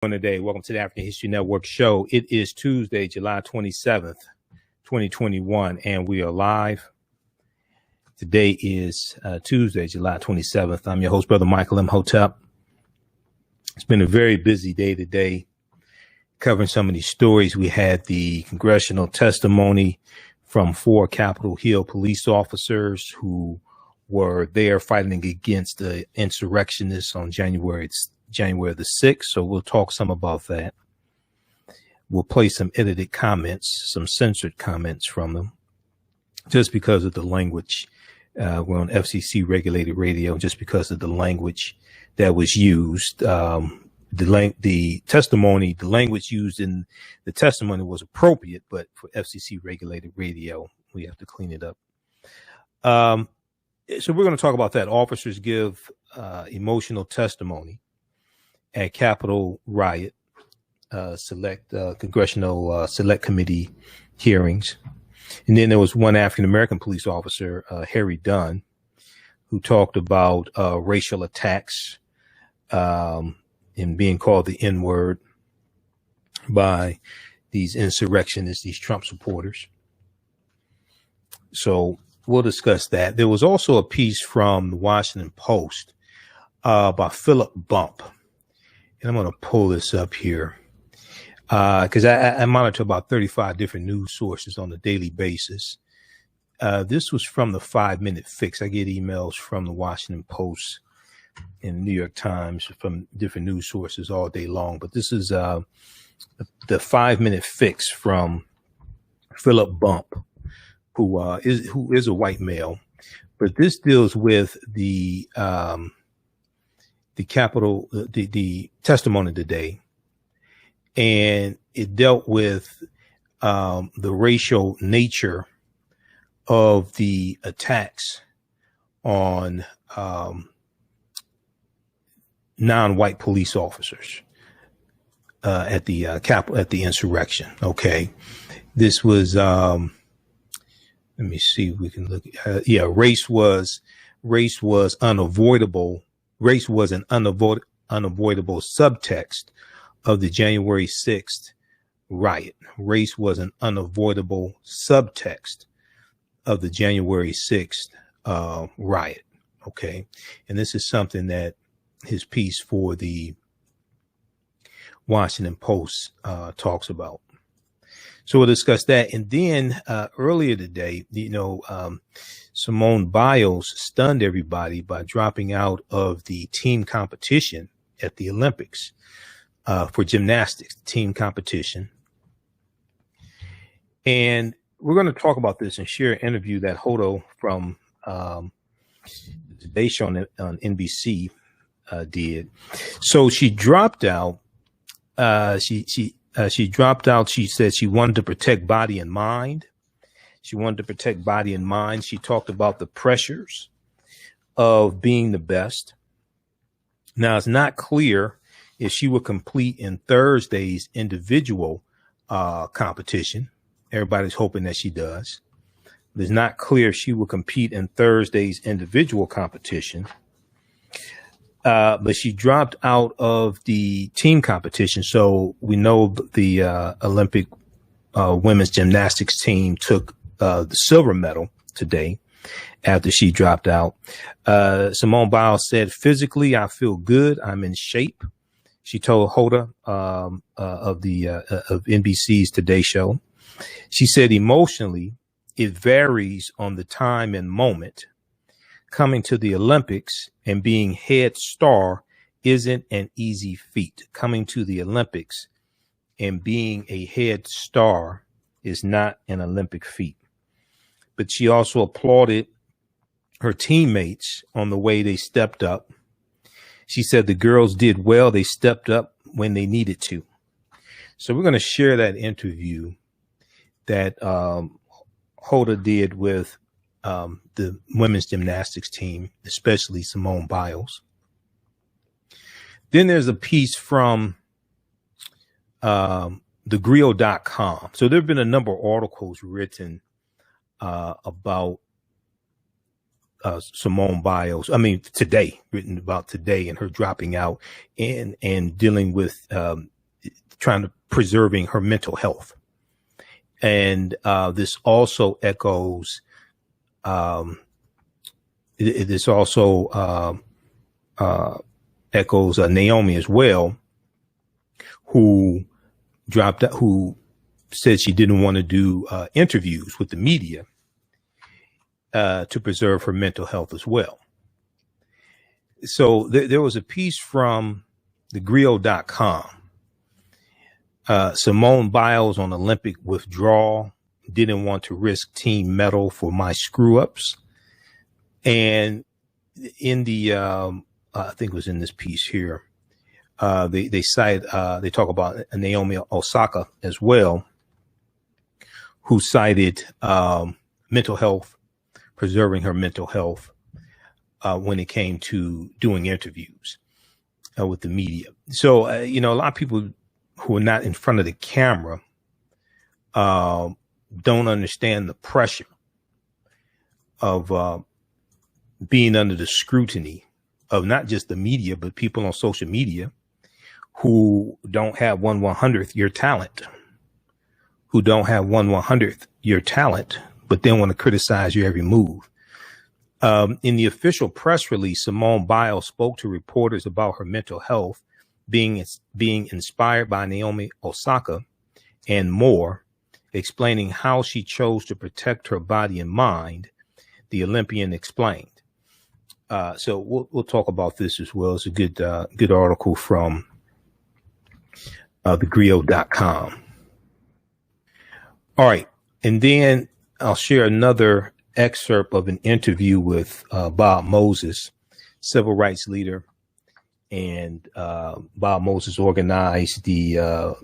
Today. Welcome to the African History Network show. It is Tuesday, July 27th, 2021, and we are live. Today is Tuesday, July 27th. I'm your host, Brother Michael Imhotep. It's been a very busy day today, covering some of these stories. We had the congressional testimony from 4 Capitol Hill police officers who were there fighting against the insurrectionists on January the 6th. So we'll talk some about that. We'll play some edited comments, some censored comments from them, just because of the language. We're on FCC regulated radio, just because of the language that was used. The testimony, the language used in the testimony was appropriate, but for FCC regulated radio, we have to clean it up. So we're going to talk about that. Officers give emotional testimony at Capitol Riot Congressional Select Committee hearings. And then there was one African-American police officer, Harry Dunn, who talked about racial attacks and being called the N-word by these insurrectionists, these Trump supporters. So we'll discuss that. There was also a piece from the Washington Post by Philip Bump. And I'm going to pull this up here because I monitor about 35 different news sources on a daily basis. This was from the 5-Minute Fix. I get emails from the Washington Post and the New York Times from different news sources all day long. But this is the 5-Minute Fix from Philip Bump, who is a white male. But this deals with the testimony today, and it dealt with the racial nature of the attacks on non-white police officers at the insurrection. Okay, this was let me see if we can look. Race was unavoidable. Race was an unavoidable subtext of the January 6th riot. Race was an unavoidable subtext of the January 6th riot. Okay. And this is something that his piece for the Washington Post talks about. So we'll discuss that. And then earlier today, Simone Biles stunned everybody by dropping out of the team competition at the Olympics for gymnastics, team competition. And we're going to talk about this and share an interview that Hoda from Today Show on NBC did. So she dropped out. She dropped out. She said she wanted to protect body and mind. She wanted to protect body and mind. She talked about the pressures of being the best. Now, it's not clear if she will compete in Thursday's individual competition. Everybody's hoping that she does. It's not clear if she will compete in Thursday's individual competition. But she dropped out of the team competition. So we know the Olympic women's gymnastics team took the silver medal today after she dropped out. Simone Biles said, "Physically, I feel good. I'm in shape." She told Hoda of NBC's Today Show. She said, "Emotionally, it varies on the time and moment. Coming to the Olympics and being head star isn't an easy feat. Coming to the Olympics and being a head star is not an Olympic feat." But she also applauded her teammates on the way they stepped up. She said the girls did well. They stepped up when they needed to. So we're going to share that interview that Hoda did with the women's gymnastics team, especially Simone Biles. Then there's a piece from thegrio.com. So there have been a number of articles written about Simone Biles. I mean, today, written about today, and her dropping out and dealing with trying to preserving her mental health. And this also echoes. This also echoes Naomi as well, who dropped out, who said she didn't want to do interviews with the media to preserve her mental health as well. So there was a piece from thegrio.com. Simone Biles on Olympic withdrawal, didn't want to risk team medal for my screw ups. And in the, I think it was in this piece here, they cite, they talk about Naomi Osaka as well, who cited mental health, preserving her mental health when it came to doing interviews with the media. So, a lot of people who are not in front of the camera don't understand the pressure of being under the scrutiny of not just the media, but people on social media who don't have 1/100th your talent, but then want to criticize your every move. In the official press release, Simone Biles spoke to reporters about her mental health, being inspired by Naomi Osaka and more, explaining how she chose to protect her body and mind. The Olympian explained. So we'll talk about this as well. It's a good article from thegrio.com. All right. And then I'll share another excerpt of an interview with Bob Moses, civil rights leader. And Bob Moses organized the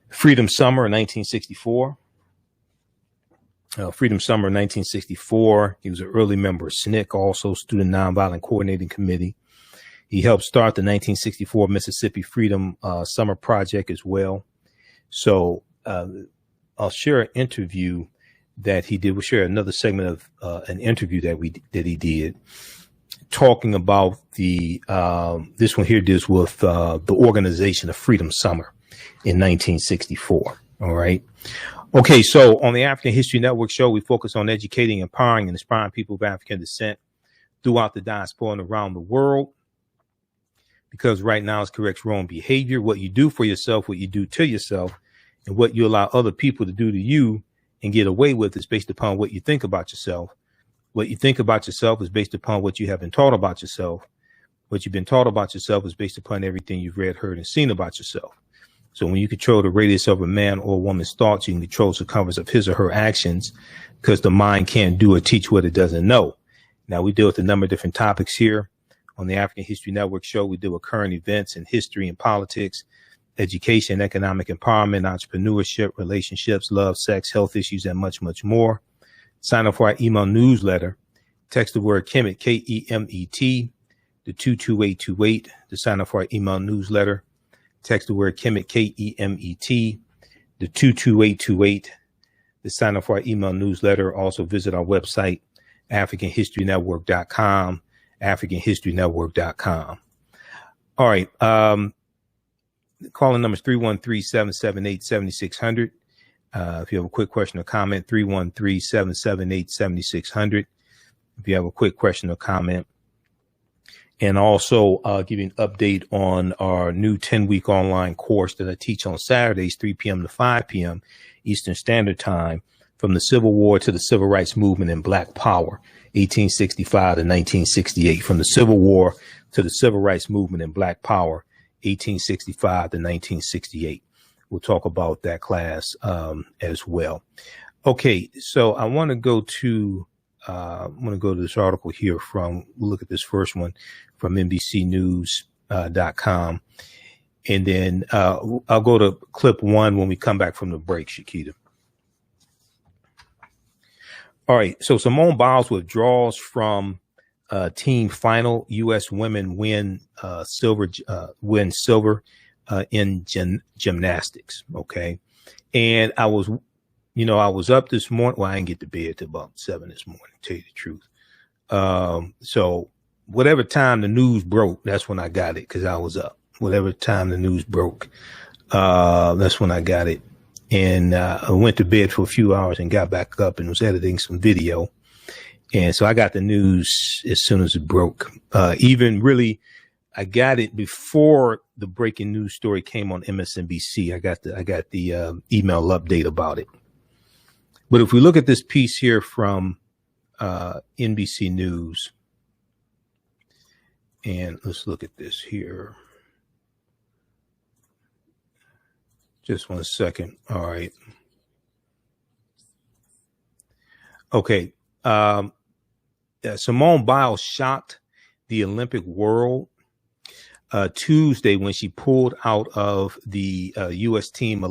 Freedom Summer in 1964. Freedom Summer in 1964. He was an early member of SNCC, also Student Nonviolent Coordinating Committee. He helped start the 1964 Mississippi Freedom Summer Project as well. So I'll share an interview that he did. We'll share another segment of an interview that he did, talking about the this one here deals with the organization of Freedom Summer in 1964. All right. Okay, so on the African History Network show, we focus on educating, empowering, and inspiring people of African descent throughout the diaspora and around the world. Because right now it's corrects wrong behavior. What you do for yourself, what you do to yourself, and what you allow other people to do to you and get away with is based upon what you think about yourself. What you think about yourself is based upon what you have been taught about yourself. What you've been taught about yourself is based upon everything you've read, heard, and seen about yourself. So when you control the radius of a man or a woman's thoughts, you can control the circumference of his or her actions, because the mind can't do or teach what it doesn't know. Now, we deal with a number of different topics here on the African History Network show. We deal with current events and history and politics, education, economic empowerment, entrepreneurship, relationships, love, sex, health issues, and much, much more. Sign up for our email newsletter. Text the word Kemet, Kemet, to 22828 to sign up for our email newsletter. Text the word Kemet, Kemet, to 22828 to sign up for our email newsletter. Also visit our website, AfricanHistoryNetwork.com, AfricanHistoryNetwork.com. All right. Calling number is 313-778-7600. If you have a quick question or comment, 313-778-7600. If you have a quick question or comment. And also give you an update on our new 10-week online course that I teach on Saturdays, 3 p.m. to 5 p.m. Eastern Standard Time, from the Civil War to the Civil Rights Movement and Black Power, 1865 to 1968. From the Civil War to the Civil Rights Movement and Black Power, 1865 to 1968. We'll talk about that class as well. Okay, so I want to go to this article here we'll look at this first one from NBCnews.com. And then I'll go to clip one when we come back from the break, Shakita. All right. So Simone Biles withdraws from team final. U.S. women win silver in gymnastics. Okay. And I was up this morning. Well, I didn't get to bed till about 7 this morning, to tell you the truth. So whatever time the news broke, that's when I got it, because I was up. Whatever time the news broke, that's when I got it. And I went to bed for a few hours and got back up and was editing some video. And so I got the news as soon as it broke. Even really, I got it before the breaking news story came on MSNBC. I got the email update about it. But if we look at this piece here from NBC News, and let's look at this here. Just 1 second. All right. Okay. Simone Biles shocked the Olympic world Tuesday when she pulled out of the U.S. team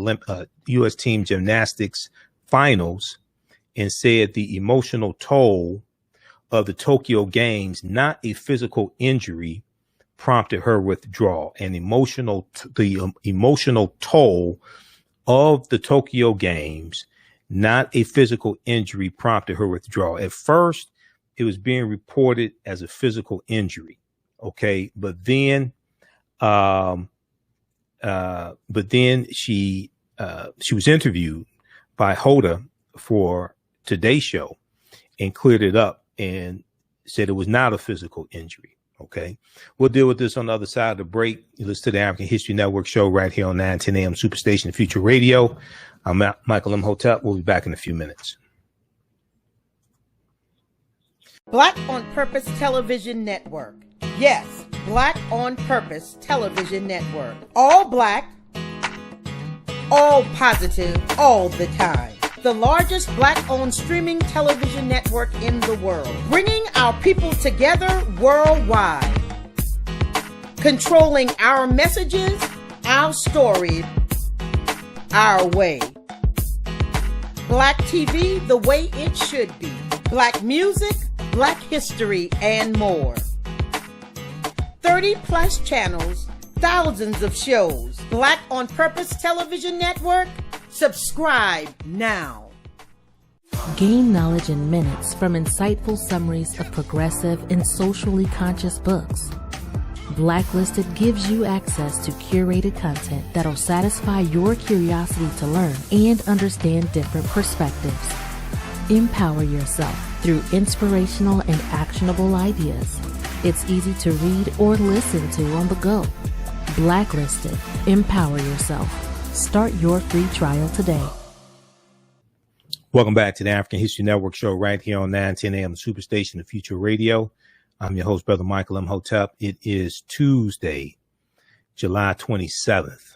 gymnastics finals and said the emotional toll of the Tokyo Games, not a physical injury, prompted her withdrawal. And the emotional toll of the Tokyo Games, not a physical injury, prompted her withdrawal. At first, it was being reported as a physical injury. Okay. But then she was interviewed by Hoda for Today's Show and cleared it up and said it was not a physical injury. Okay. We'll deal with this on the other side of the break. You listen to the African History Network show right here on 910 AM Superstation Future Radio. I'm Michael Imhotep. We'll be back in a few minutes. Black on Purpose Television Network. Yes, Black on Purpose Television Network. All black, all positive, all the time. The largest black-owned streaming television network in the world. Bringing our people together worldwide. Controlling our messages, our story, our way. Black TV the way it should be. Black music, Black history, and more. 30 plus channels, thousands of shows. Black on Purpose Television Network. Subscribe now. Gain knowledge in minutes from insightful summaries of progressive and socially conscious books. Blacklisted gives you access to curated content that'll satisfy your curiosity to learn and understand different perspectives. Empower yourself through inspirational and actionable ideas. It's easy to read or listen to on the go. Blacklisted. Empower yourself. Start your free trial today. Welcome back to the African History Network show right here on 910 AM Superstation, the Future Radio. I'm your host, Brother Michael Imhotep. It is Tuesday, July 27th,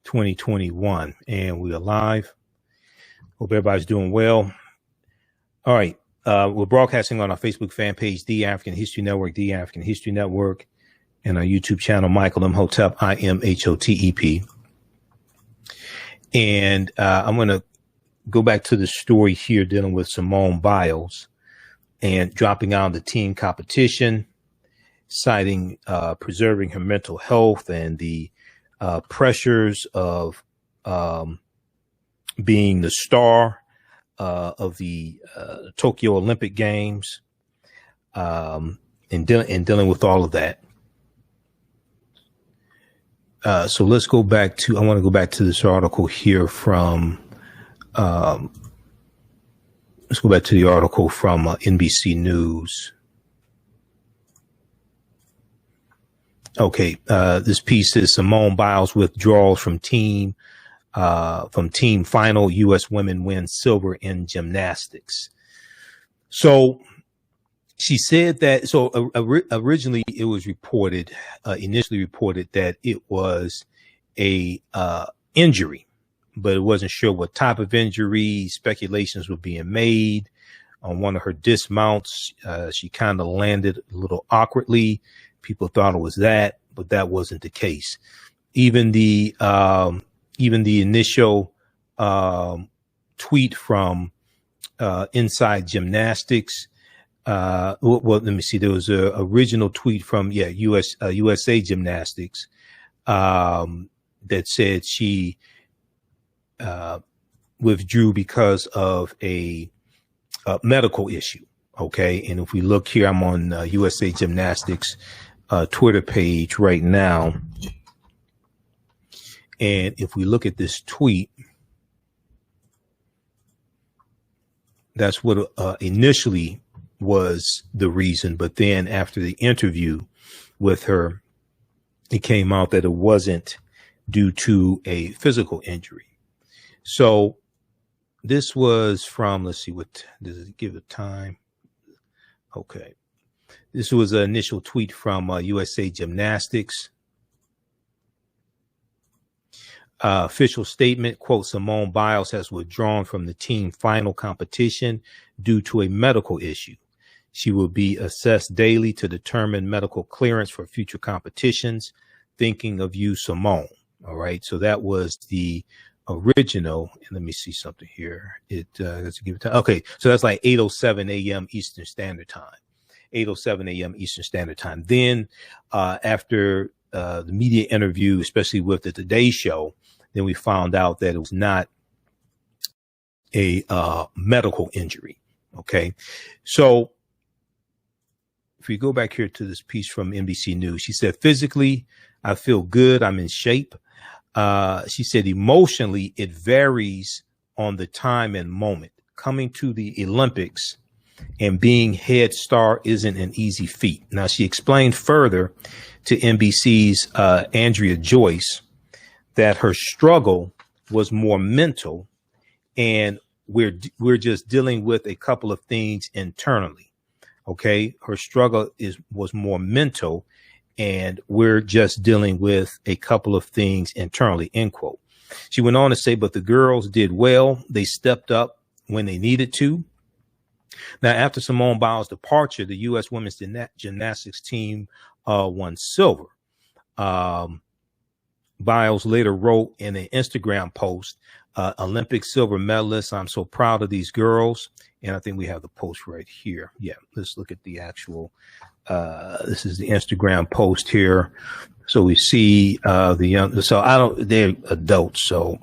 2021, and we are live. Hope everybody's doing well. All right. We're broadcasting on our Facebook fan page, The African History Network, The African History Network, and our YouTube channel, Michael Imhotep, IMHOTEP. And I'm going to go back to the story here dealing with Simone Biles and dropping out of the team competition, citing preserving her mental health and the pressures of being the star of the Tokyo Olympic Games, and dealing with all of that. So let's go back to, I want to go back to this article here from, let's go back to the article from NBC News. Okay. This piece is Simone Biles withdraws from team final. U.S. women win silver in gymnastics. So she said that, so originally it was initially reported that it was a injury, but it wasn't sure what type of injury. Speculations were being made on one of her dismounts. She kind of landed a little awkwardly. People thought it was that, but that wasn't the case. Even the initial tweet from Inside Gymnastics. Well, let me see. There was a original tweet from USA Gymnastics that said she withdrew because of a medical issue. Okay. And if we look here, I'm on USA Gymnastics Twitter page right now. And if we look at this tweet, that's what initially was the reason. But then after the interview with her, it came out that it wasn't due to a physical injury. So this was from, let's see, what does it give it time? Okay. This was an initial tweet from USA Gymnastics. Official statement, quote, Simone Biles has withdrawn from the team final competition due to a medical issue. She will be assessed daily to determine medical clearance for future competitions. Thinking of you, Simone. All right. So that was the original. And let me see something here. Let's give it time. Okay. So that's like 8:07 a.m. Eastern Standard Time. 8:07 a.m. Eastern Standard Time. Then after the media interview, especially with the Today Show, then we found out that it was not a medical injury. Okay. So if we go back here to this piece from NBC News, she said, physically, I feel good. I'm in shape. She said, emotionally, it varies on the time and moment. Coming to the Olympics and being head star isn't an easy feat. Now, she explained further to NBC's Andrea Joyce that her struggle was more mental, and we're just dealing with a couple of things internally. Okay, her struggle was more mental, and we're just dealing with a couple of things internally, end quote. She went on to say, but the girls did well. They stepped up when they needed to. Now, after Simone Biles' departure, the U.S. women's gymnastics team won silver. Biles later wrote in an Instagram post, Olympic silver medalists, I'm so proud of these girls. And I think we have the post right here. Yeah, let's look at the actual, this is the Instagram post here. So we see the young, they're adults, so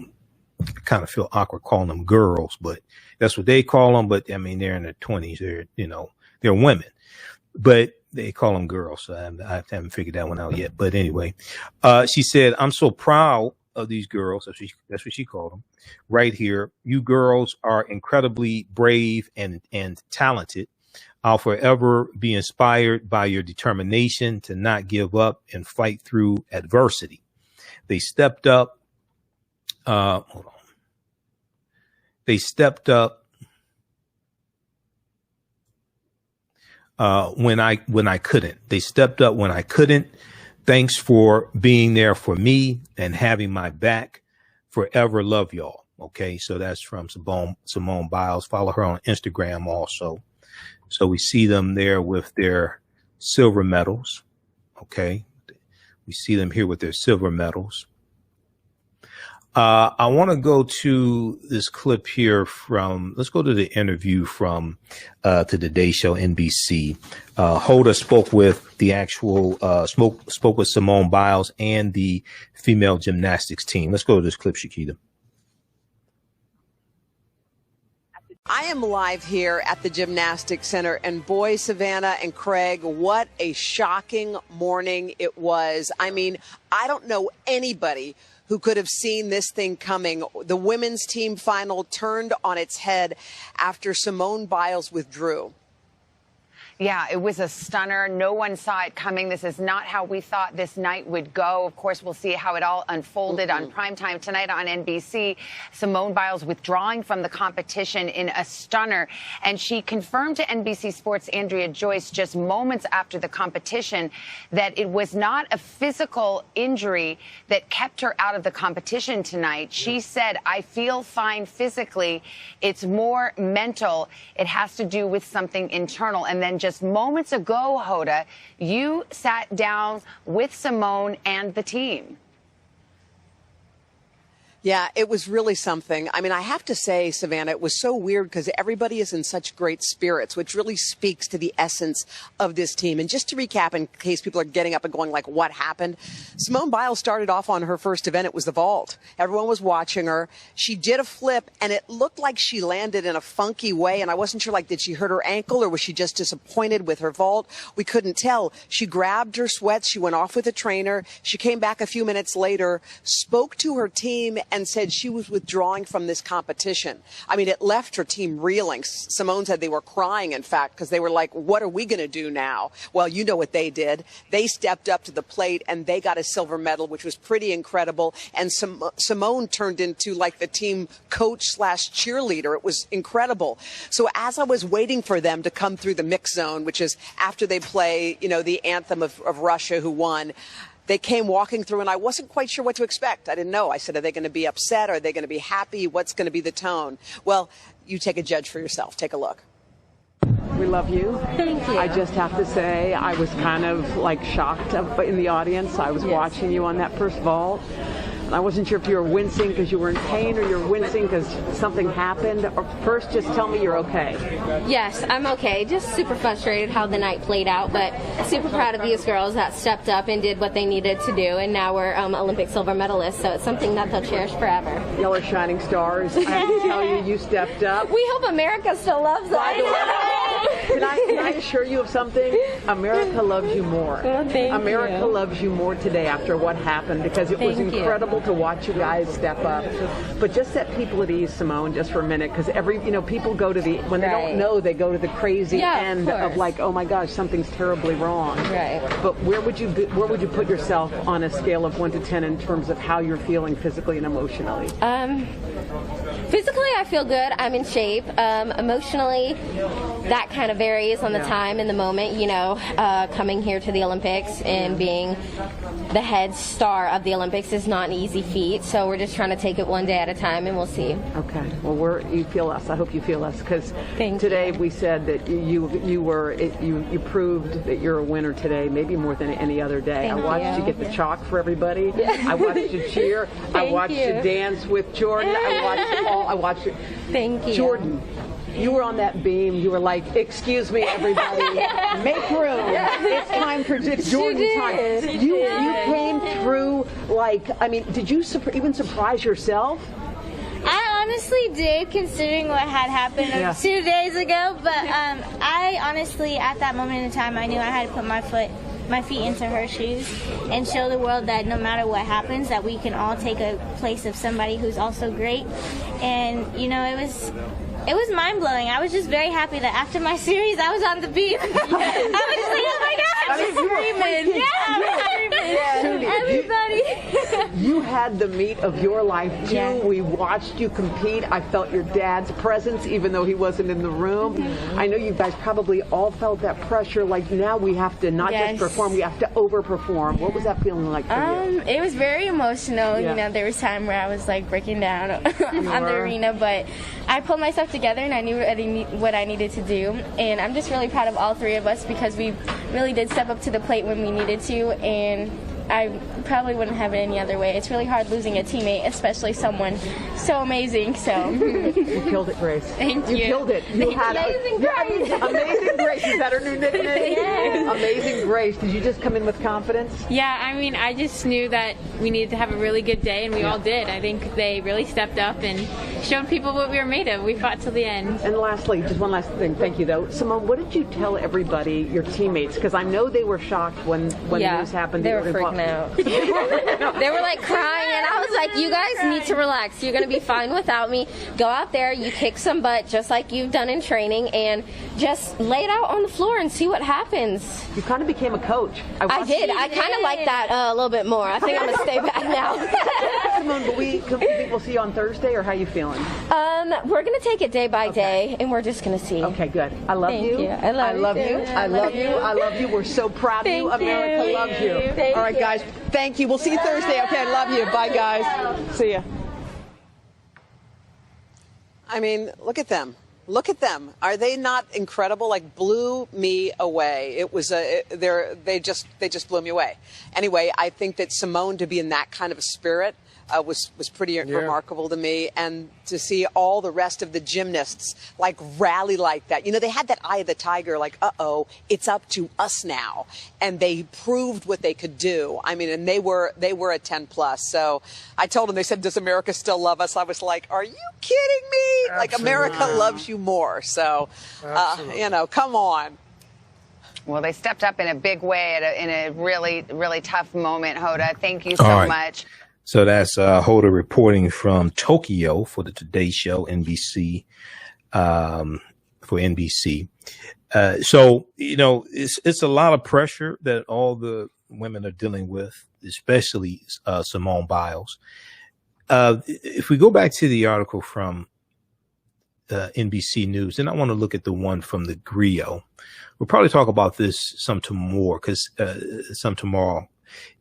I kind of feel awkward calling them girls, but that's what they call them. But I mean, they're in their 20s, they're women, but they call them girls. So I haven't figured that one out yet. But anyway, she said, I'm so proud of these girls. That's what she called them right here. You girls are incredibly brave and talented. I'll forever be inspired by your determination to not give up and fight through adversity. They stepped up. Hold on. They stepped up when I couldn't. They stepped up when I couldn't. Thanks for being there for me and having my back. Forever love y'all. Okay, so that's from Simone Biles. Follow her on Instagram also. So we see them there with their silver medals. Okay, we see them here with their silver medals. I want to go to this clip here let's go to the interview from to the Today Show, NBC. Hoda spoke with the actual, spoke with Simone Biles and the female gymnastics team. Let's go to this clip, Shakita. I am live here at the Gymnastics Center, and boy, Savannah and Craig, what a shocking morning it was. I mean, I don't know anybody who could have seen this thing coming. The women's team final turned on its head after Simone Biles withdrew. Yeah, it was a stunner. No one saw it coming. This is not how we thought this night would go. Of course, we'll see how it all unfolded on primetime tonight on NBC. Simone Biles withdrawing from the competition in a stunner. And she confirmed to NBC Sports' Andrea Joyce just moments after the competition that it was not a physical injury that kept her out of the competition tonight. She said, I feel fine physically. It's more mental. It has to do with something internal. And then just moments ago, Hoda, you sat down with Simone and the team. Yeah, it was really something. I mean, I have to say, Savannah, it was so weird because everybody is in such great spirits, which really speaks to the essence of this team. And just to recap, in case people are getting up and going like, what happened? Simone Biles started off on her first event. It was the vault. Everyone was watching her. She did a flip, and it looked like she landed in a funky way. And I wasn't sure, like, did she hurt her ankle or was she just disappointed with her vault? We couldn't tell. She grabbed her sweats. She went off with a trainer. She came back a few minutes later, spoke to her team, and said she was withdrawing from this competition. I mean, it left her team reeling. Simone said they were crying, in fact, because they were like, what are we going to do now? Well, you know what they did. They stepped up to the plate and they got a silver medal, which was pretty incredible. And Simone turned into like the team coach / cheerleader. It was incredible. So as I was waiting for them to come through the mix zone, which is after they play, you know, the anthem of Russia, who won, they came walking through, and I wasn't quite sure what to expect. I didn't know. I said, are they going to be upset? Are they going to be happy? What's going to be the tone? Well, you take a judge for yourself. Take a look. We love you. Thank you. I just have to say, I was kind of like shocked in the audience. I was watching you on that first vault. I wasn't sure if you were wincing because you were in pain or you're wincing because something happened. Or first, just tell me you're okay. Yes, I'm okay. Just super frustrated how the night played out, but super proud of these girls that stepped up and did what they needed to do, and now we're Olympic silver medalists, so it's something that they'll cherish forever. Y'all are shining stars. I have to tell you, you stepped up. We hope America still loves us. Can I assure you of something? America loves you more. America loves you more today after what happened, because it was incredible to watch you guys step up. But just set people at ease, Simone, just for a minute, because people go to when they don't know, they go to the crazy end of like, oh my gosh, something's terribly wrong. Right. But where would you put yourself on a scale of 1 to 10 in terms of how you're feeling physically and emotionally? Physically, I feel good. I'm in shape. Emotionally, that kind of varies on the time and the moment. You know, coming here to the Olympics and being the head star of the Olympics is not an easy feat. So we're just trying to take it one day at a time, and we'll see. Okay. Well, you feel us. I hope you feel us, because today we said that you proved that you're a winner today, maybe more than any other day. I watched you get the chalk for everybody. I watched you cheer. I watched you dance with Jordan. I watched you. Thank you. Jordan, you were on that beam. You were like, excuse me, everybody. Make room. It's time for Jordan time. You came through like, I mean, did you even surprise yourself? I honestly did, considering what had happened 2 days ago. But I honestly, at that moment in time, I knew I had to put my feet into her shoes and show the world that no matter what happens, that we can all take a place of somebody who's also great. And you know, it was mind-blowing. I was just very happy that after my series, I was on the beam. I was just like, oh my God, I'm screaming. Everybody. You had the meat of your life, too. Yeah. We watched you compete. I felt your dad's presence, even though he wasn't in the room. Mm-hmm. I know you guys probably all felt that pressure. Like, now we have to not just perform, we have to overperform. What was that feeling like for you? It was very emotional. You know, there was time where I was like breaking down on the arena, but I pulled myself together and I knew what I needed to do. And I'm just really proud of all three of us, because we really did step up to the plate when we needed to, and I probably wouldn't have it any other way. It's really hard losing a teammate, especially someone so amazing. So you killed it, Grace. Thank you. You killed it. You had Amazing Grace. Amazing Grace. Is that her new nickname? Yes. Amazing Grace. Did you just come in with confidence? Yeah, I mean, I just knew that we needed to have a really good day, and we all did. I think they really stepped up and showed people what we were made of. We fought till the end. And lastly, just one last thing. Thank you, though. Simone, what did you tell everybody, your teammates? Because I know they were shocked when the news happened. They were freaking out. They were like crying, and I was like, you guys need to relax. You're going to be fine without me. Go out there, you kick some butt just like you've done in training, and just lay it out on the floor and see what happens. You kind of became a coach. I did. I kind of like that a little bit more. I think I'm going to stay back now. Simone, but we think we'll see you on Thursday, or how you feeling? We're going to take it day by day, and we're just going to see. Okay, good. I love you. Thank you. I love you. I love you. I love you. We're so proud of you. America loves you. All right, guys. Thank you. We'll see you Thursday. Okay, I love you. Bye, guys. See ya. I mean, look at them. Look at them. Are they not incredible? Like, blew me away. It was they just blew me away. Anyway, I think that Simone, to be in that kind of a spirit, was pretty remarkable to me. And to see all the rest of the gymnasts like rally like that. You know, they had that eye of the tiger, like, uh-oh, it's up to us now. And they proved what they could do. I mean, and they were a 10 plus. So I told them, they said, does America still love us? I was like, are you kidding me? Absolutely. Like, America loves you more. So, you know, come on. Well, they stepped up in a big way in a really, really tough moment, Hoda. Thank you so much. So that's Hoda reporting from Tokyo for the Today Show, NBC, for NBC. So, you know, it's a lot of pressure that all the women are dealing with, especially Simone Biles. If we go back to the article from NBC News, and I want to look at the one from the Griot. We'll probably talk about this some tomorrow,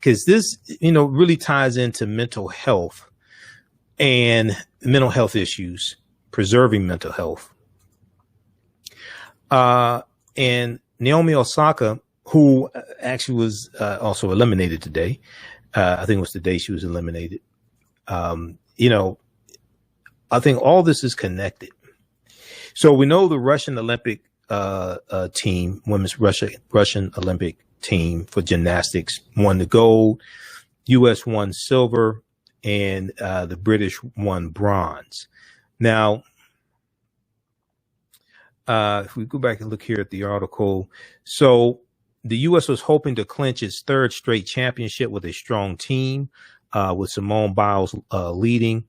because this, you know, really ties into mental health and mental health issues, preserving mental health. And Naomi Osaka, who actually was also eliminated today, I think it was the day she was eliminated. You know, I think all this is connected. So we know the Russian Olympic team, women's Russian Olympic team for gymnastics won the gold, U.S. won silver, and the British won bronze. Now, if we go back and look here at the article, so the U.S. was hoping to clinch its third straight championship with a strong team, with Simone Biles leading.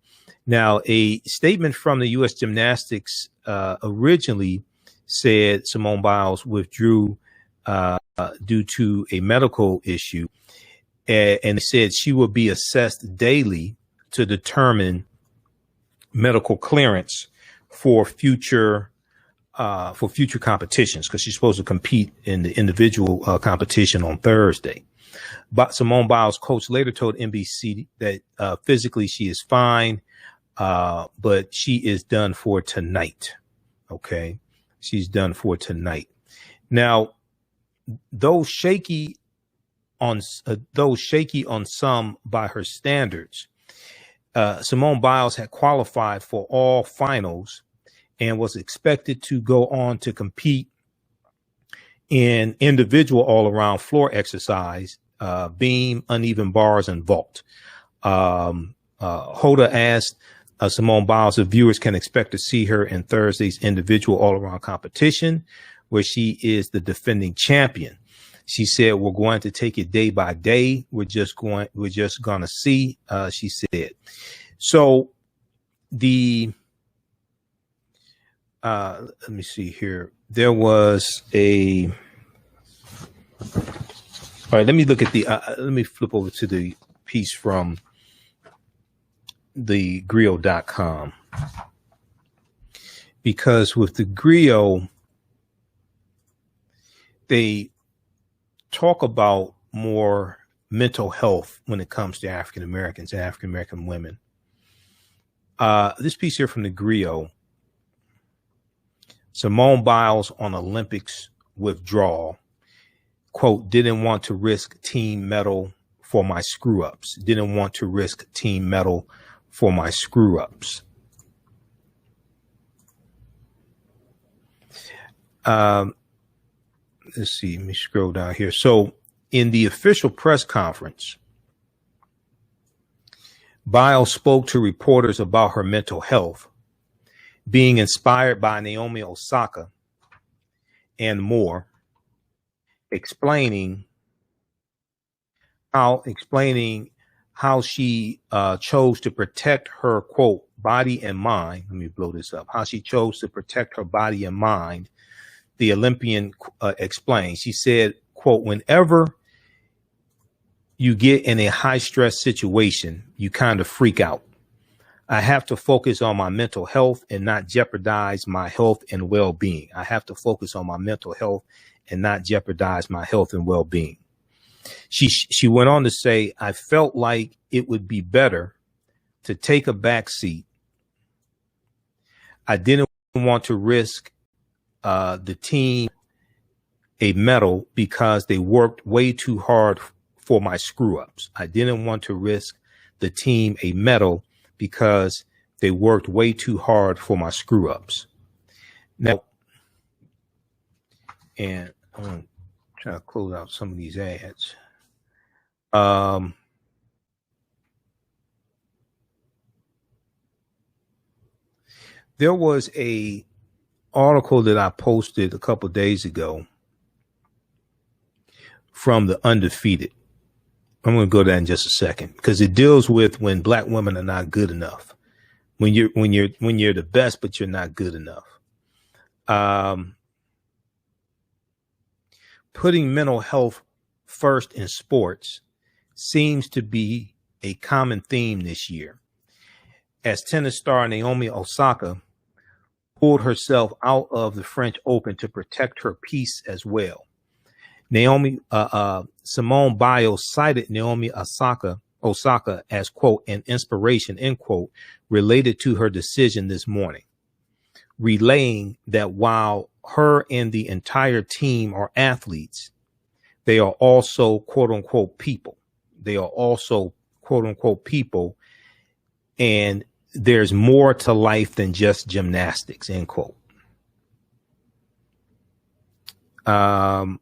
Now, a statement from the U.S. Gymnastics originally said Simone Biles withdrew due to a medical issue, and said she will be assessed daily to determine medical clearance for future competitions, because she's supposed to compete in the individual competition on Thursday. But Simone Biles' coach later told NBC that physically she is fine, but she is done for tonight. Okay, she's done for tonight. Now, though shaky on some by her standards, Simone Biles had qualified for all finals and was expected to go on to compete in individual all-around floor exercise, beam, uneven bars, and vault. Hoda asked Simone Biles if viewers can expect to see her in Thursday's individual all-around competition, where she is the defending champion. She said, "We're going to take it day by day. We're just going to see," she said. So let me see here. There was all right, let me look at let me flip over to the piece from the Griot.com, because with the Griot, they talk about more mental health when it comes to African Americans and African American women. This piece here from the Griot: Simone Biles on Olympics withdrawal. Quote, "Didn't want to risk team medal for my screw ups. Didn't want to risk team medal for my screw ups." Let's see, let me scroll down here. So in the official press conference, Biles spoke to reporters about her mental health, being inspired by Naomi Osaka and more, explaining how she chose to protect her, quote, body and mind. Let me blow this up. How she chose to protect her body and mind. The Olympian explained. She said, quote, "Whenever you get in a high stress situation, you kind of freak out. I have to focus on my mental health and not jeopardize my health and well-being. I have to focus on my mental health and not jeopardize my health and well-being." She went on to say, "I felt like it would be better to take a back seat. I didn't want to risk the team a medal because they worked way too hard for my screw ups. I didn't want to risk the team a medal because they worked way too hard for my screw ups. Now, and I'm going to try to close out some of these ads. There was a article that I posted a couple of days ago from the Undefeated. I'm going to go there in just a second because it deals with when black women are not good enough. When you're the best, but you're not good enough. Putting mental health first in sports seems to be a common theme this year, as tennis star Naomi Osaka pulled herself out of the French Open to protect her peace as well. Simone Biles cited Naomi Osaka as, quote, an inspiration, end quote, related to her decision this morning, relaying that while her and the entire team are athletes, they are also, quote unquote, people. They are also, quote unquote, people. And there's more to life than just gymnastics, end quote. All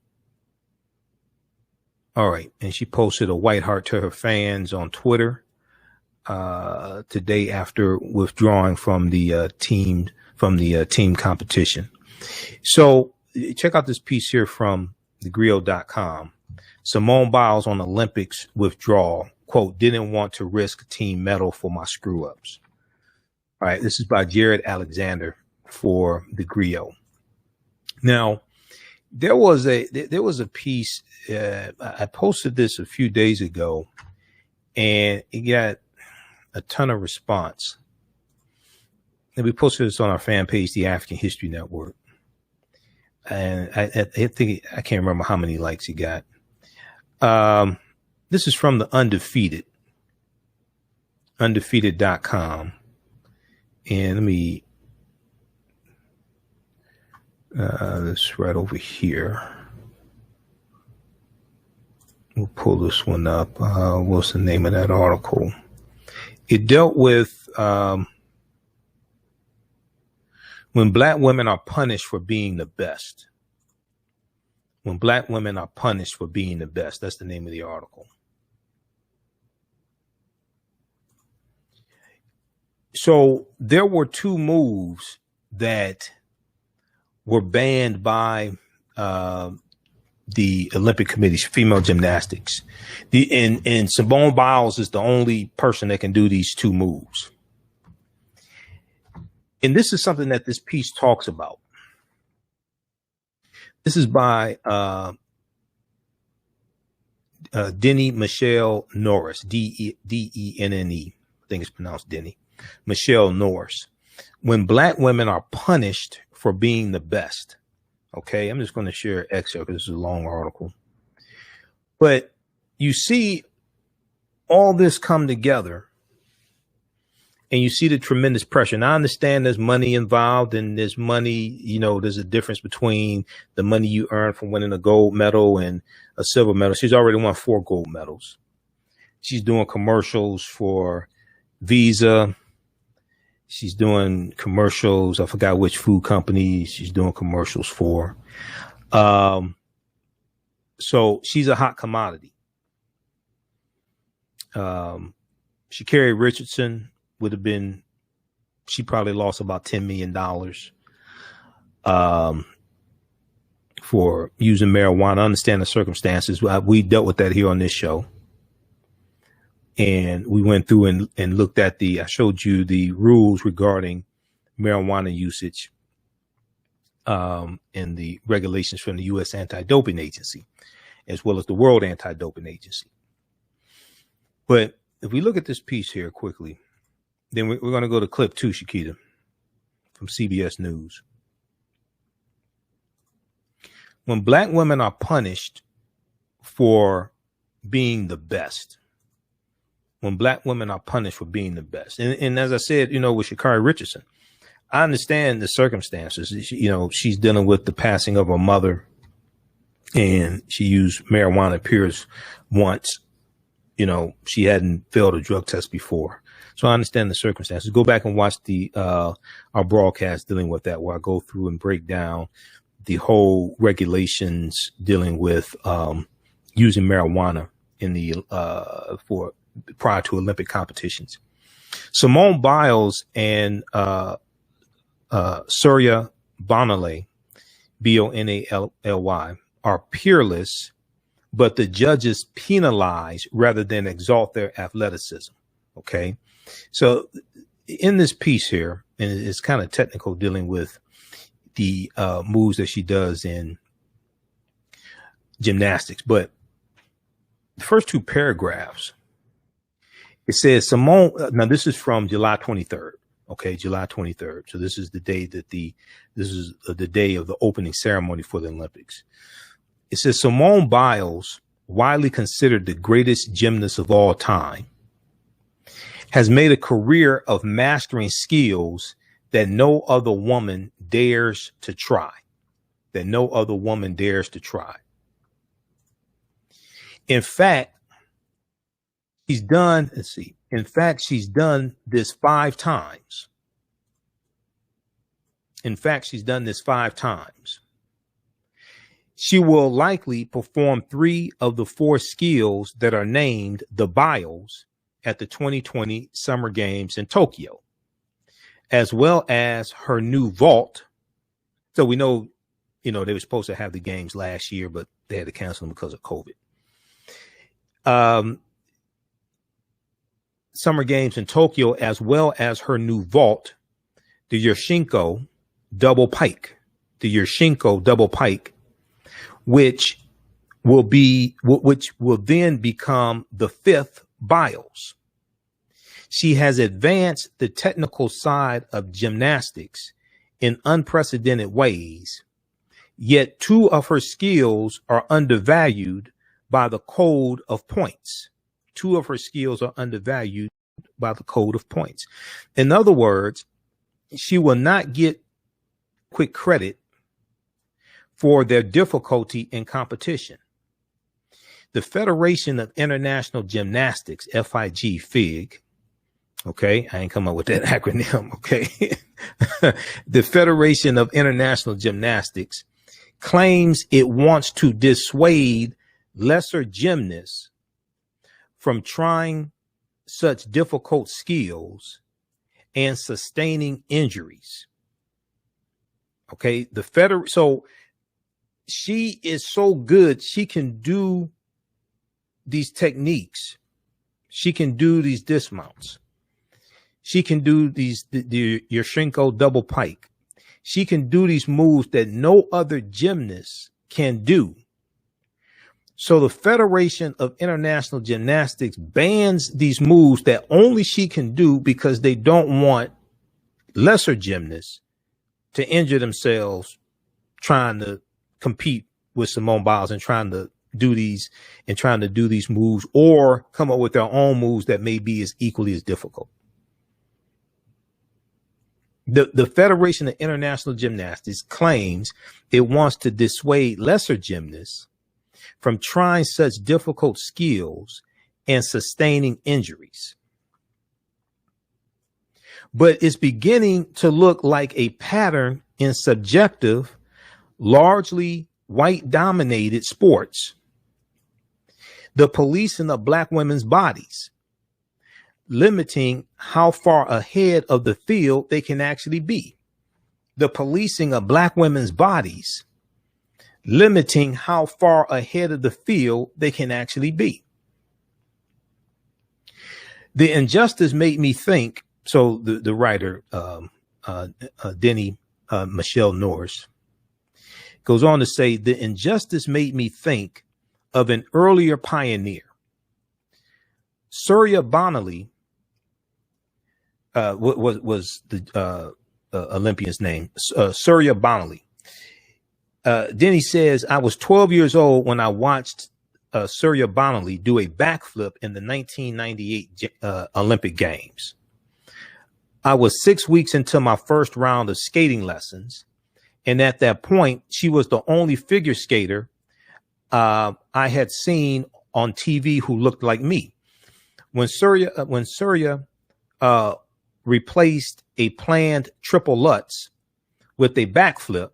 right. And she posted a white heart to her fans on Twitter today after withdrawing from the team competition. So check out this piece here from thegrio.com. Simone Biles on Olympics withdrawal, quote, didn't want to risk team medal for my screw ups. All right. This is by Jared Alexander for the Griot. Now, there was a piece, I posted this a few days ago and it got a ton of response. And we posted this on our fan page, the African History Network. And I think, I can't remember how many likes it got. This is from the undefeated.com. And let me, this right over here. We'll pull this one up. What's the name of that article? It dealt with when black women are punished for being the best. When black women are punished for being the best. That's the name of the article. So there were two moves that were banned by the Olympic Committee's female gymnastics. And Simone Biles is the only person that can do these two moves. And this is something that this piece talks about. This is by Denny Michelle Norris, Denne. I think it's pronounced Denny. Michelle Norris. When black women are punished for being the best. Okay, I'm just going to share an excerpt because this is a long article. But you see all this come together and you see the tremendous pressure. And I understand there's money involved and there's money, there's a difference between the money you earn from winning a gold medal and a silver medal. She's already won 4 gold medals. She's doing commercials for Visa. She's doing commercials. I forgot which food company she's doing commercials for. So she's a hot commodity. Sha'Carri Richardson she probably lost about $10 million for using marijuana. I understand the circumstances. We dealt with that here on this show. And we went through and looked at I showed you the rules regarding marijuana usage and the regulations from the U.S. Anti-Doping Agency, as well as the World Anti-Doping Agency. But if we look at this piece here quickly, then we're going to go to clip 2, Shakita, from CBS News. When black women are punished for being the best, when black women are punished for being the best. And as I said, with Sha'Carri Richardson, I understand the circumstances. She's dealing with the passing of her mother and she used marijuana pures once. she hadn't failed a drug test before. So I understand the circumstances. Go back and watch our broadcast dealing with that, where I go through and break down the whole regulations dealing with using marijuana in the for prior to Olympic competitions. Simone Biles and Surya Bonally, Bonally, are peerless, but the judges penalize rather than exalt their athleticism. Okay. So in this piece here, and it's kind of technical dealing with the moves that she does in gymnastics, but the first two paragraphs, it says Simone, now this is from July 23rd. Okay. July 23rd. So this is the day that this is the day of the opening ceremony for the Olympics. It says Simone Biles, widely considered the greatest gymnast of all time, has made a career of mastering skills that no other woman dares to try. That no other woman dares to try. In fact, she's done this 5 times. In fact, she's done this 5 times. She will likely perform 3 of the 4 skills that are named the Biles at the 2020 Summer Games in Tokyo, as well as her new vault. So we know, they were supposed to have the games last year, but they had to cancel them because of COVID. Summer Games in Tokyo, as well as her new vault, the Yoshinko double pike, which will then become the 5th Biles. She has advanced the technical side of gymnastics in unprecedented ways, yet 2 of her skills are undervalued by the code of points. 2 of her skills are undervalued by the code of points. In other words, she will not get quick credit for their difficulty in competition. The Federation of International Gymnastics, FIG, okay, I ain't come up with that acronym, okay. The Federation of International Gymnastics claims it wants to dissuade lesser gymnasts from trying such difficult skills and sustaining injuries. Okay, so she is so good, she can do these techniques. She can do these dismounts. She can do the Yoshinko double pike. She can do these moves that no other gymnast can do. So the Federation of International Gymnastics bans these moves that only she can do because they don't want lesser gymnasts to injure themselves trying to compete with Simone Biles and trying to do these moves, or come up with their own moves that may be as equally as difficult. The Federation of International Gymnastics claims it wants to dissuade lesser gymnasts from trying such difficult skills and sustaining injuries. But it's beginning to look like a pattern in subjective, largely white-dominated sports. The policing of Black women's bodies, limiting how far ahead of the field they can actually be. The policing of Black women's bodies, limiting how far ahead of the field they can actually be. The injustice made me think, so the writer, Denny Michelle Norris, goes on to say, the injustice made me think of an earlier pioneer. Surya Bonally was the Olympian's name, Surya Bonally. Denny says, I was 12 years old when I watched Surya Bonally do a backflip in the 1998 Olympic Games. I was 6 weeks into my first round of skating lessons, and at that point, she was the only figure skater I had seen on TV who looked like me. When Surya replaced a planned triple Lutz with a backflip,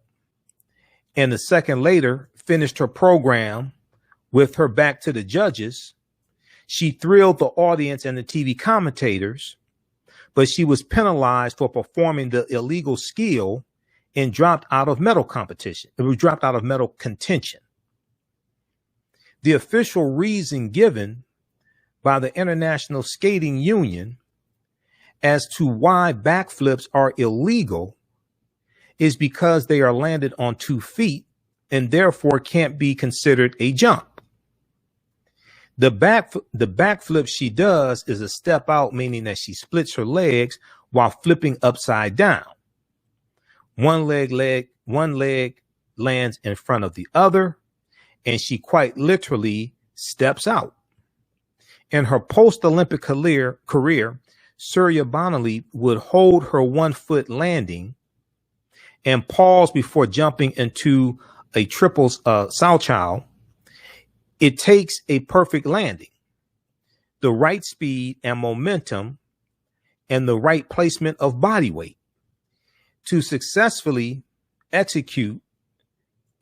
and a second later finished her program with her back to the judges, she thrilled the audience and the TV commentators, but she was penalized for performing the illegal skill and dropped out of medal competition. It was dropped out of medal contention. The official reason given by the International Skating Union as to why backflips are illegal is because they are landed on 2 feet and therefore can't be considered a jump. The backflip she does is a step out, meaning that she splits her legs while flipping upside down. One leg lands in front of the other, and she quite literally steps out. In her post-Olympic career, Surya Bonali would hold her 1-foot landing and pause before jumping into a triple salchow. It takes a perfect landing, the right speed and momentum, and the right placement of body weight to successfully execute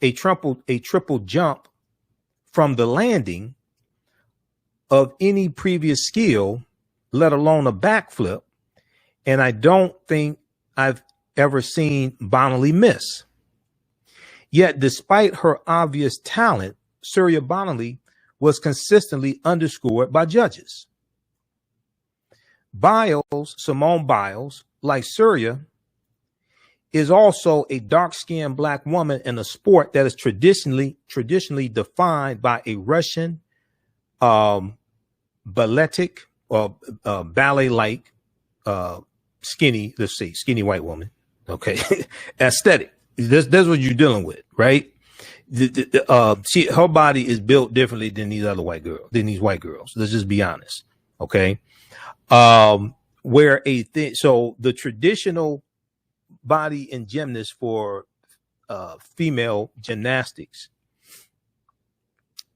a triple jump from the landing of any previous skill, let alone a backflip. And I don't think I've ever seen Bonali miss. Yet, despite her obvious talent, Surya Bonali was consistently underscored by judges. Simone Biles, like Surya, is also a dark-skinned black woman in a sport that is traditionally defined by a Russian balletic or ballet-like skinny white woman. Okay, aesthetic. That's what you're dealing with, right? Her body is built differently than these white girls. Let's just be honest. Okay. So the traditional body in gymnasts for female gymnastics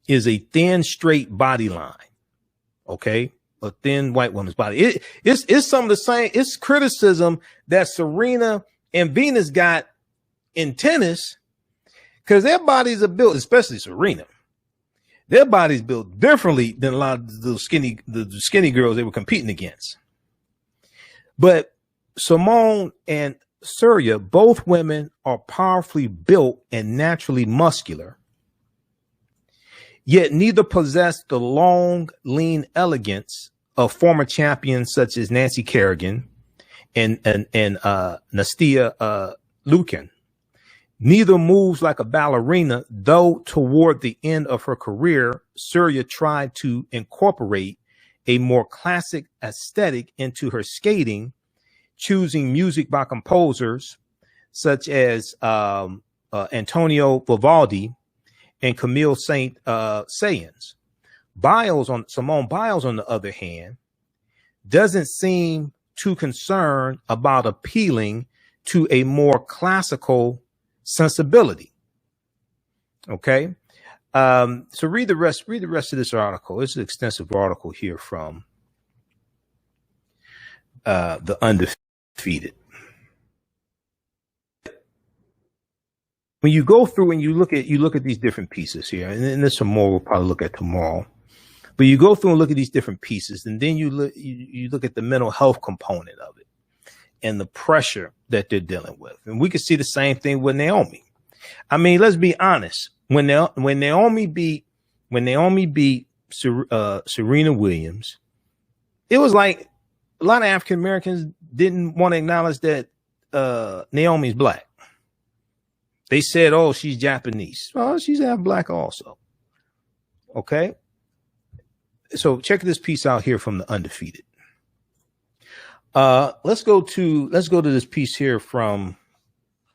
is a thin, straight body line. Okay. A thin white woman's body. It's some of the same. It's criticism that Serena and Venus got in tennis, because their bodies are built, especially Serena, their bodies built differently than a lot of the skinny girls they were competing against. But Simone and Surya, both women, are powerfully built and naturally muscular, yet neither possess the long, lean elegance of former champions such as Nancy Kerrigan and Nastia Liukin. Neither moves like a ballerina, though toward the end of her career, Surya tried to incorporate a more classic aesthetic into her skating, choosing music by composers such as Antonio Vivaldi and Camille Saint-Saëns. Simone Biles, on the other hand, doesn't seem too concerned about appealing to a more classical sensibility. Okay. So read the rest of this article. It's an extensive article here from the Undefeated. When you go through and you look at these different pieces here, and there's some more we'll probably look at tomorrow, but you go through and look at these different pieces, and then you look at the mental health component of it and the pressure that they're dealing with. And we can see the same thing with Naomi. I mean, let's be honest. When Naomi beat Serena Williams, it was like a lot of African Americans didn't want to acknowledge that Naomi's black. They said, "Oh, she's Japanese." Well, she's half black also. Okay. So check this piece out here from the Undefeated. Let's go to this piece here from.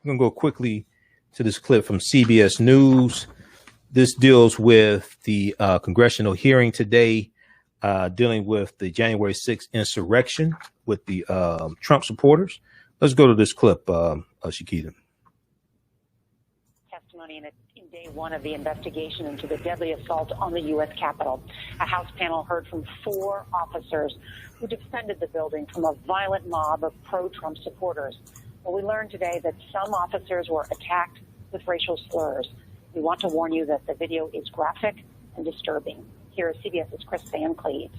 I'm gonna go quickly to this clip from CBS News. This deals with the congressional hearing today, dealing with the January 6th insurrection with the Trump supporters. Let's go to this clip, Shakita. testimony in day one of the investigation into the deadly assault on the U.S. Capitol. A House panel heard from 4 officers who defended the building from a violent mob of pro-Trump supporters. Well, we learned today that some officers were attacked with racial slurs. We want to warn you that the video is graphic and disturbing. Here is CBS's Chris Van Cleve.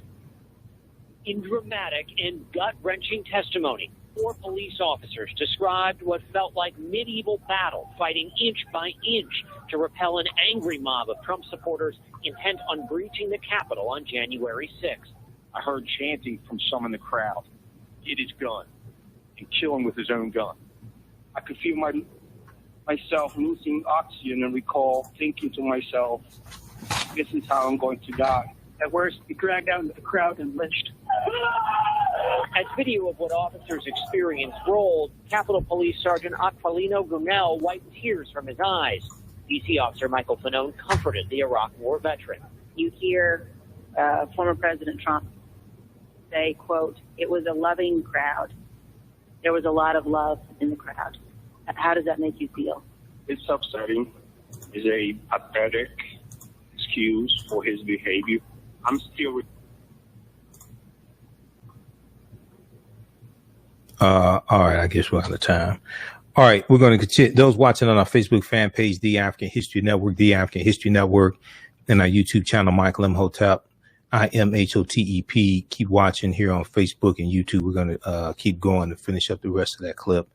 In dramatic and gut-wrenching testimony, 4 police officers described what felt like medieval battle, fighting inch by inch to repel an angry mob of Trump supporters intent on breaching the Capitol on January 6th. I heard chanting from some in the crowd, "Get his gun," and kill him with his own gun. I could feel myself losing oxygen and recall thinking to myself, this is how I'm going to die. At worst, he dragged out into the crowd and lynched. As video of what officers experienced rolled, Capitol Police Sergeant Aquilino Gunell wiped tears from his eyes. DC officer Michael Fanone comforted the Iraq War veteran. You hear former President Trump say, quote, "It was a loving crowd. There was a lot of love in the crowd." How does that make you feel? It's upsetting. It's a pathetic excuse for his behavior. I'm still... All right, I guess we're out of time. All right, we're going to continue. Those watching on our Facebook fan page, The African History Network, The African History Network, and our YouTube channel, Michael Imhotep, IMHOTEP. Keep watching here on Facebook and YouTube. We're going to keep going to finish up the rest of that clip.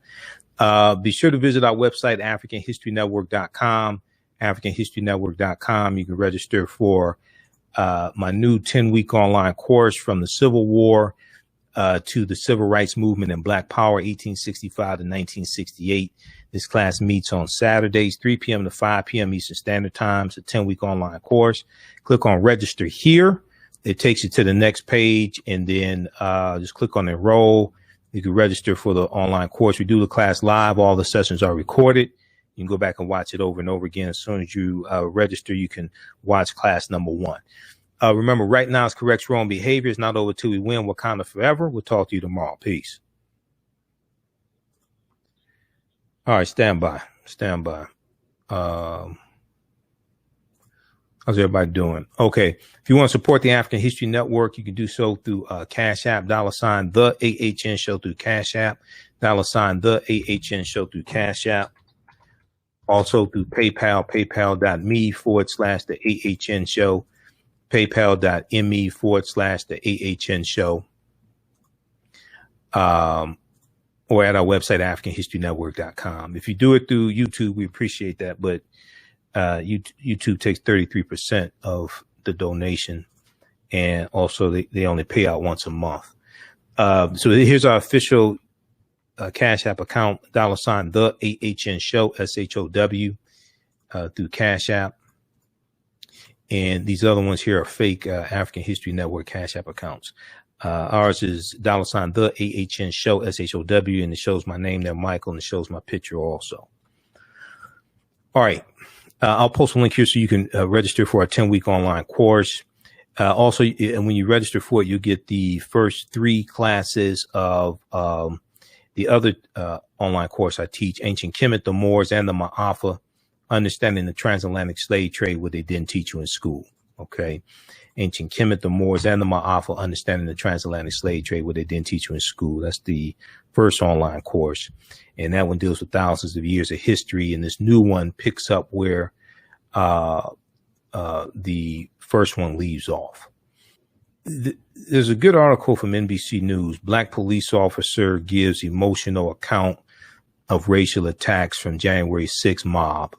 Be sure to visit our website, AfricanHistoryNetwork.com, AfricanHistoryNetwork.com. You can register for my new 10-week online course from the Civil War to the Civil Rights Movement and Black Power, 1865 to 1968. This class meets on Saturdays, 3 p.m. to 5 p.m. Eastern Standard Time. It's a 10-week online course. Click on register here. It takes you to the next page, and then just click on enroll. You can register for the online course. We do the class live. All the sessions are recorded. You can go back and watch it over and over again. As soon as you register, you can watch class number 1. Remember, right now is correct wrong behavior. It's not over till we win. Wakanda forever. We'll talk to you tomorrow. Peace. All right, stand by. Stand by. How's everybody doing? Okay. If you want to support the African History Network, you can do so through Cash App, $ the AHN Show through Cash App, $ the AHN Show through Cash App. Also through PayPal, paypal.me/the AHN Show, paypal.me/the AHN Show, or at our website, AfricanHistoryNetwork.com. If you do it through YouTube, we appreciate that, but YouTube takes 33% of the donation, and also they only pay out once a month. So here's our official Cash App account, $ the AHN Show, SHOW, through Cash App. And these other ones here are fake African History Network Cash App accounts. Ours is $ the AHN Show, SHOW, and it shows my name there, Michael, and it shows my picture also. All right. I'll post a link here so you can register for our 10-week online course. Also, and when you register for it, you get the first 3 classes of the other online course I teach, Ancient Kemet, the Moors, and the Ma'afa, Understanding the Transatlantic Slave Trade, what they didn't teach you in school. Okay. Ancient Kemet, the Moors, and the Ma'afa, Understanding the Transatlantic Slave Trade, what they didn't teach you in school. That's the first online course. And that one deals with thousands of years of history. And this new one picks up where the first one leaves off. There's a good article from NBC News. Black police officer gives emotional account of racial attacks from January 6th mob.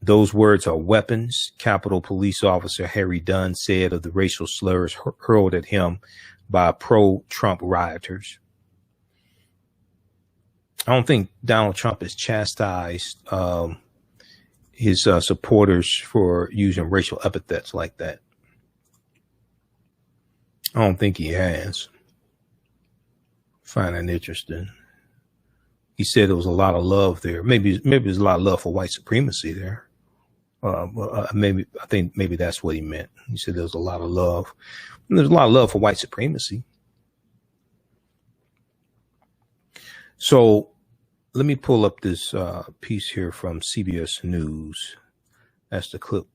Those words are weapons, Capitol Police Officer Harry Dunn said of the racial slurs hurled at him by pro-Trump rioters. I don't think Donald Trump has chastised his supporters for using racial epithets like that. I don't think he has. Find that interesting. He said there was a lot of love there. Maybe there's a lot of love for white supremacy there. I think maybe that's what he meant. He said there was a lot of love. There's a lot of love for white supremacy. So let me pull up this piece here from CBS News. That's the clip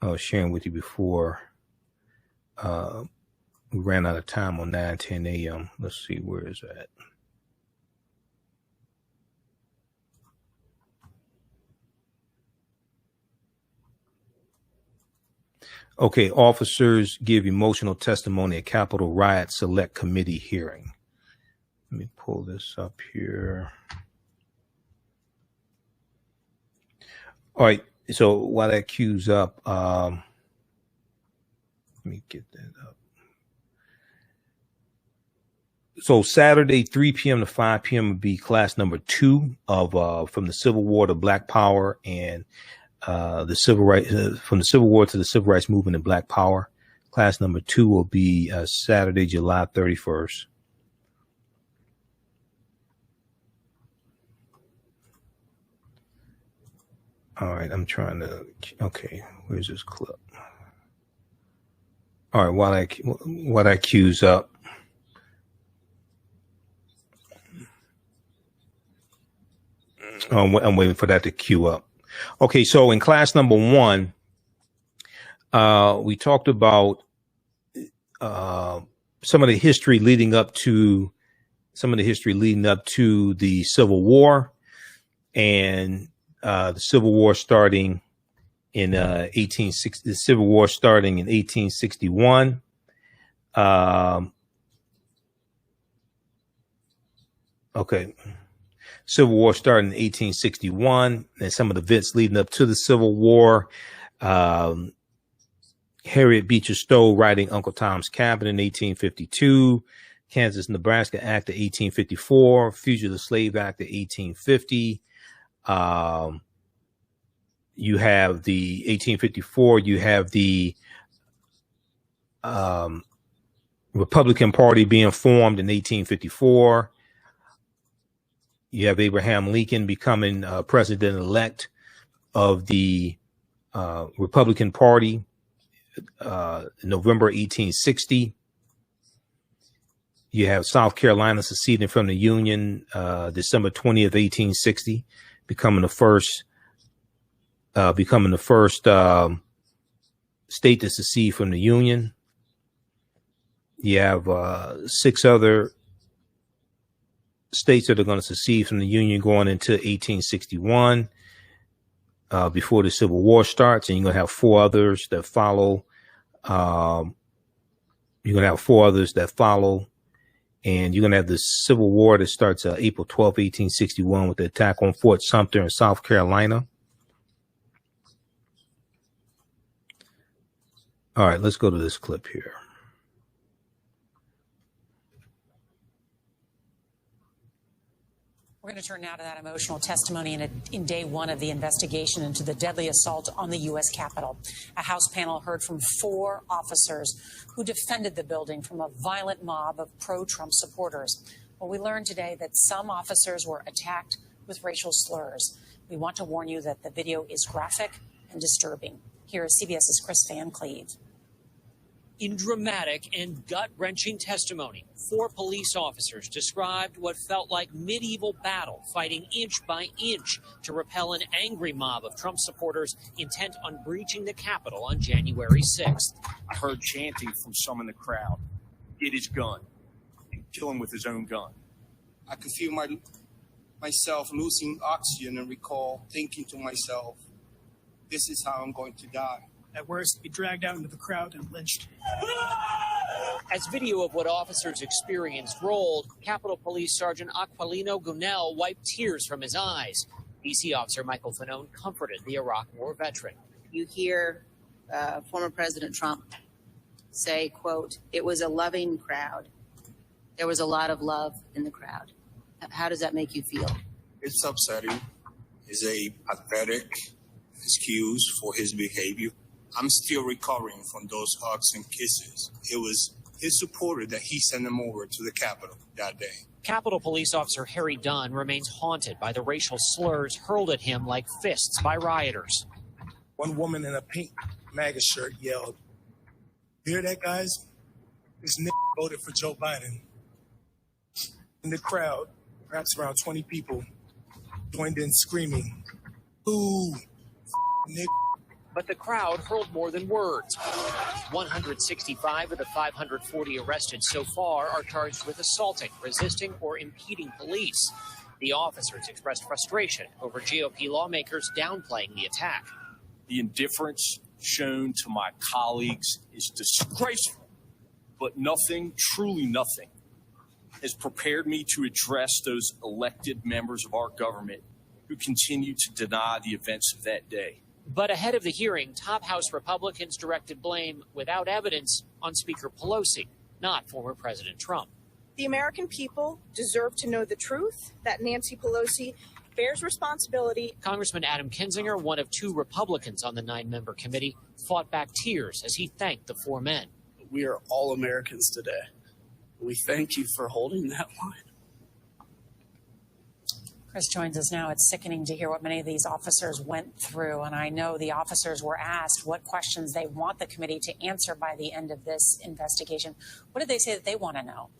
I was sharing with you before. We ran out of time on 9:10 a.m. Let's see, where is that? Okay, officers give emotional testimony at Capitol Riot Select Committee hearing. Let me pull this up here. All right, so while that queues up, let me get that up. So Saturday, 3 p.m. to 5 p.m. would be class number 2 of from the Civil War to Black Power and the civil rights from the Civil War to the Civil Rights Movement and Black Power. Class number 2 will be Saturday, July 31st. All right, I'm trying to. Okay, where's this clip? All right, while that queues up. I'm waiting for that to queue up. Okay, so in class number 1, we talked about some of the history leading up to the Civil War, and the Civil War starting in 1860. The Civil War starting in 1861. Okay. Civil War started in 1861, and some of the events leading up to the Civil War. Harriet Beecher Stowe writing Uncle Tom's Cabin in 1852, Kansas-Nebraska Act of 1854, Fugitive Slave Act of 1850. You have the 1854, you have the Republican Party being formed in 1854. You have Abraham Lincoln becoming president-elect of the Republican Party, November 1860. You have South Carolina seceding from the Union, December 20th, 1860, becoming the first state to secede from the Union. You have 6 other states that are going to secede from the Union going into 1861 before the Civil War starts, and you're going to have 4 others that follow. And you're going to have the Civil War that starts April 12, 1861 with the attack on Fort Sumter in South Carolina. All right, let's go to this clip here. We're going to turn now to that emotional testimony in day 1 of the investigation into the deadly assault on the U.S. Capitol. A House panel heard from 4 officers who defended the building from a violent mob of pro-Trump supporters. Well, we learned today that some officers were attacked with racial slurs. We want to warn you that the video is graphic and disturbing. Here is CBS's Chris Van Cleve. In dramatic and gut-wrenching testimony, 4 police officers described what felt like medieval battle, fighting inch by inch to repel an angry mob of Trump supporters intent on breaching the Capitol on January 6th. I heard chanting from some in the crowd. Get his gun and kill him with his own gun. I could feel myself losing oxygen and recall thinking to myself, this is how I'm going to die. At worst, he dragged out into the crowd and lynched. As video of what officers experienced rolled, Capitol Police Sergeant Aquilino Gunell wiped tears from his eyes. DC officer Michael Fanone comforted the Iraq War veteran. You hear former President Trump say, quote, it was a loving crowd. There was a lot of love in the crowd. How does that make you feel? It's upsetting. It's a pathetic excuse for his behavior. I'm still recovering from those hugs and kisses. It was his supporter that he sent them over to the Capitol that day. Capitol Police Officer Harry Dunn remains haunted by the racial slurs hurled at him like fists by rioters. One woman in a pink MAGA shirt yelled, "Hear that, guys? This nigga voted for Joe Biden." In the crowd, perhaps around 20 people, joined in screaming, "Ooh, nigga." But the crowd hurled more than words. 165 of the 540 arrested so far are charged with assaulting, resisting, or impeding police. The officers expressed frustration over GOP lawmakers downplaying the attack. The indifference shown to my colleagues is disgraceful, but nothing, truly nothing, has prepared me to address those elected members of our government who continue to deny the events of that day. But ahead of the hearing, top House Republicans directed blame without evidence on Speaker Pelosi, not former President Trump. The American people deserve to know the truth, that Nancy Pelosi bears responsibility. Congressman Adam Kinzinger, one of 2 Republicans on the 9-member committee, fought back tears as he thanked the 4 men. We are all Americans today. We thank you for holding that line. Chris joins us now. It's sickening to hear what many of these officers went through. And I know the officers were asked what questions they want the committee to answer by the end of this investigation. What did they say that they want to know?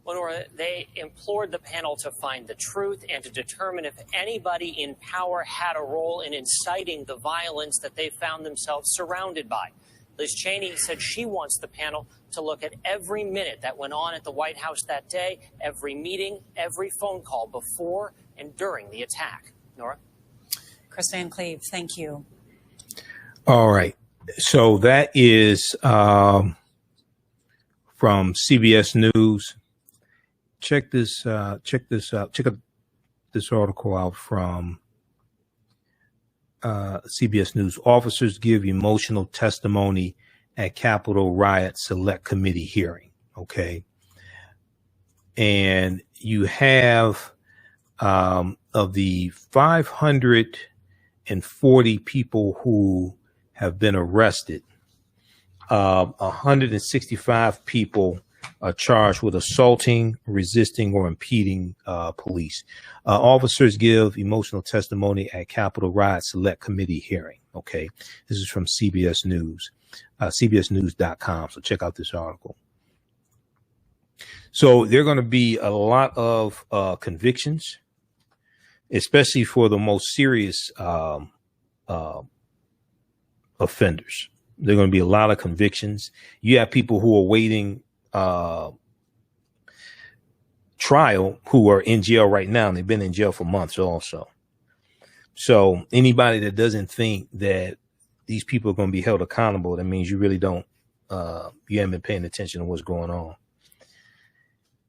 Lenora, they implored the panel to find the truth and to determine if anybody in power had a role in inciting the violence that they found themselves surrounded by. Liz Cheney said she wants the panel to look at every minute that went on at the White House that day, every meeting, every phone call before and during the attack. Nora? Chris Van Cleve, thank you. All right. So that is from CBS News. Check this out. Check this article out from CBS News. Officers give emotional testimony at Capitol Riot Select Committee hearing. Okay. And you have, of the 540 people who have been arrested, 165 people are charged with assaulting, resisting, or impeding police. Officers give emotional testimony at Capitol Riot Select Committee hearing. Okay. This is from CBS News, cbsnews.com. So check out this article. So there are going to be a lot of convictions, especially for the most serious offenders. There are going to be a lot of convictions. You have people who are waiting trial who are in jail right now, and they've been in jail for months also. So anybody that doesn't think that these people are going to be held accountable, that means you really don't, you haven't been paying attention to what's going on.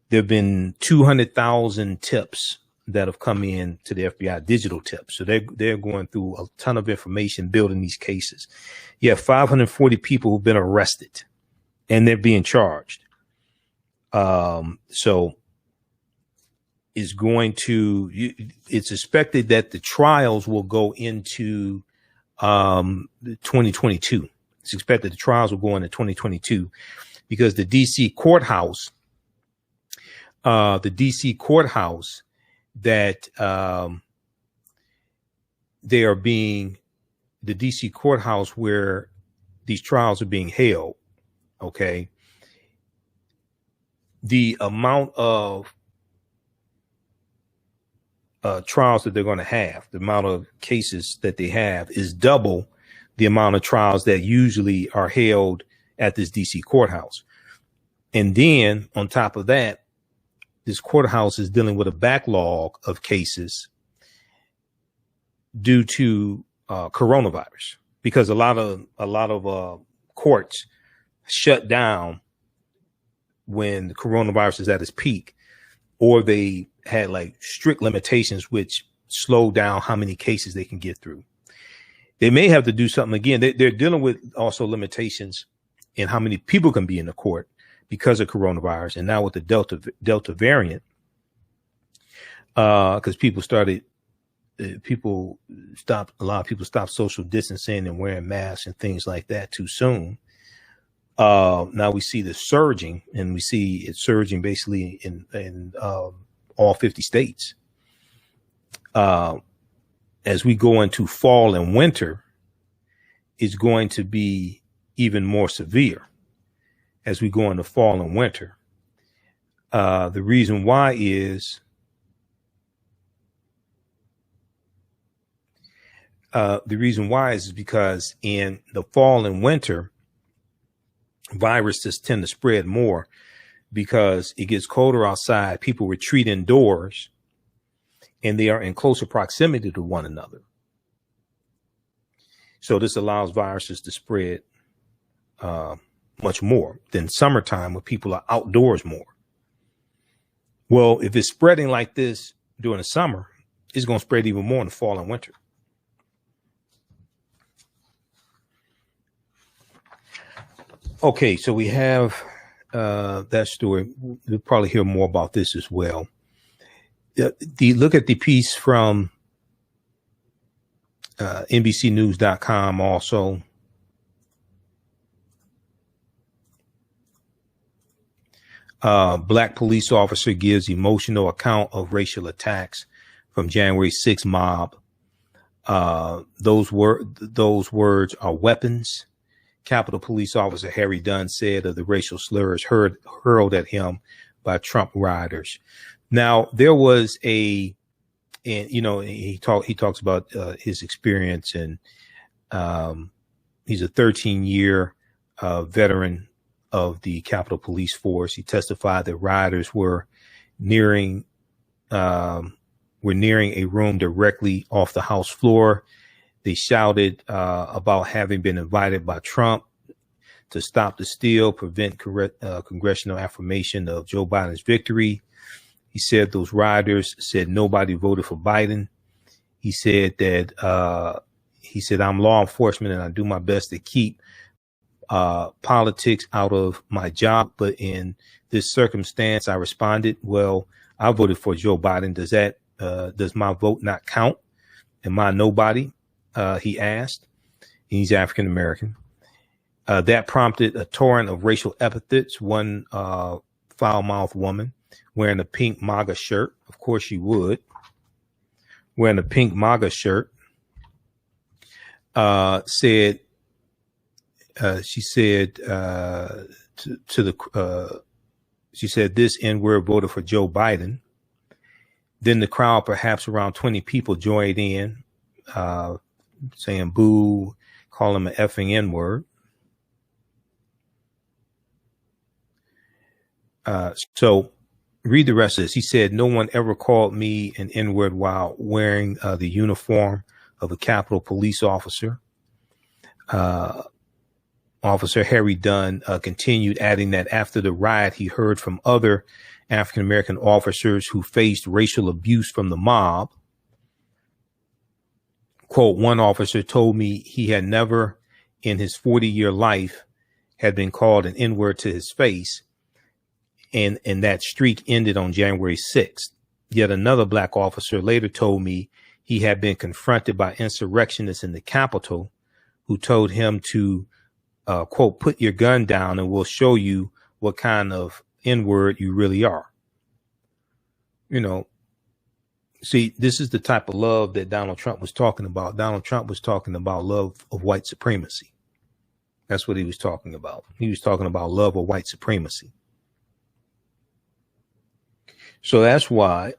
There have been 200,000 tips that have come in to the FBI, digital tips. So they're going through a ton of information, building these cases. You have 540 people who've been arrested, and they're being charged. So it's expected that the trials will go into 2022. It's expected the trials will go into 2022 because the DC courthouse that the DC courthouse where these trials are being held. Okay. The amount of trials that they're going to have, the amount of cases that they have is double the amount of trials that usually are held at this DC courthouse. And then on top of that, this courthouse is dealing with a backlog of cases due to coronavirus, because a lot of courts shut down when the coronavirus is at its peak, or they had like strict limitations which slow down how many cases they can get through. They may have to do something again. They're dealing with also limitations in how many people can be in the court because of coronavirus. And now with the Delta variant, because a lot of people stopped social distancing and wearing masks and things like that too soon. Now we see the surging, and we see it surging basically in all 50 states. As we go into fall and winter, it's going to be even more severe as we go into fall and winter. The reason why is The reason why is because in the fall and winter, viruses tend to spread more because it gets colder outside. People retreat indoors and they are in closer proximity to one another. So this allows viruses to spread much more than summertime when people are outdoors more. Well, if it's spreading like this during the summer, it's going to spread even more in the fall and winter. Okay, so we have that story. We'll probably hear more about this as well. Look at the piece from NBCnews.com also. Black police officer gives emotional account of racial attacks from January 6th mob. Those words are weapons. Capitol Police Officer Harry Dunn said of the racial slurs hurled at him by Trump rioters. Now there was and he talks about his experience, and he's a 13-year veteran of the Capitol Police Force. He testified that rioters were nearing a room directly off the House floor. They shouted about having been invited by Trump to stop the steal, prevent congressional affirmation of Joe Biden's victory. He said those rioters said nobody voted for Biden. He said that I'm law enforcement and I do my best to keep politics out of my job. But in this circumstance, I responded, well, I voted for Joe Biden. Does my vote not count? Am I nobody? He asked. He's African American. That prompted a torrent of racial epithets. One foul-mouthed woman wearing a pink MAGA shirt. Of course she would. Wearing a pink MAGA shirt. She said this N-word voted for Joe Biden. Then the crowd, perhaps around 20 people, joined in, saying boo, call him an effing N-word. So read the rest of this. He said, no one ever called me an N-word while wearing the uniform of a Capitol police officer. Officer Harry Dunn continued, adding that after the riot, he heard from other African-American officers who faced racial abuse from the mob. Quote, one officer told me he had never in his 40-year life had been called an N-word to his face. And that streak ended on January 6th. Yet another black officer later told me he had been confronted by insurrectionists in the Capitol who told him to, quote, put your gun down and we'll show you what kind of N-word you really are. You know, see, this is the type of love that Donald Trump was talking about. Donald Trump was talking about love of white supremacy. That's what he was talking about. He was talking about love of white supremacy. So that's why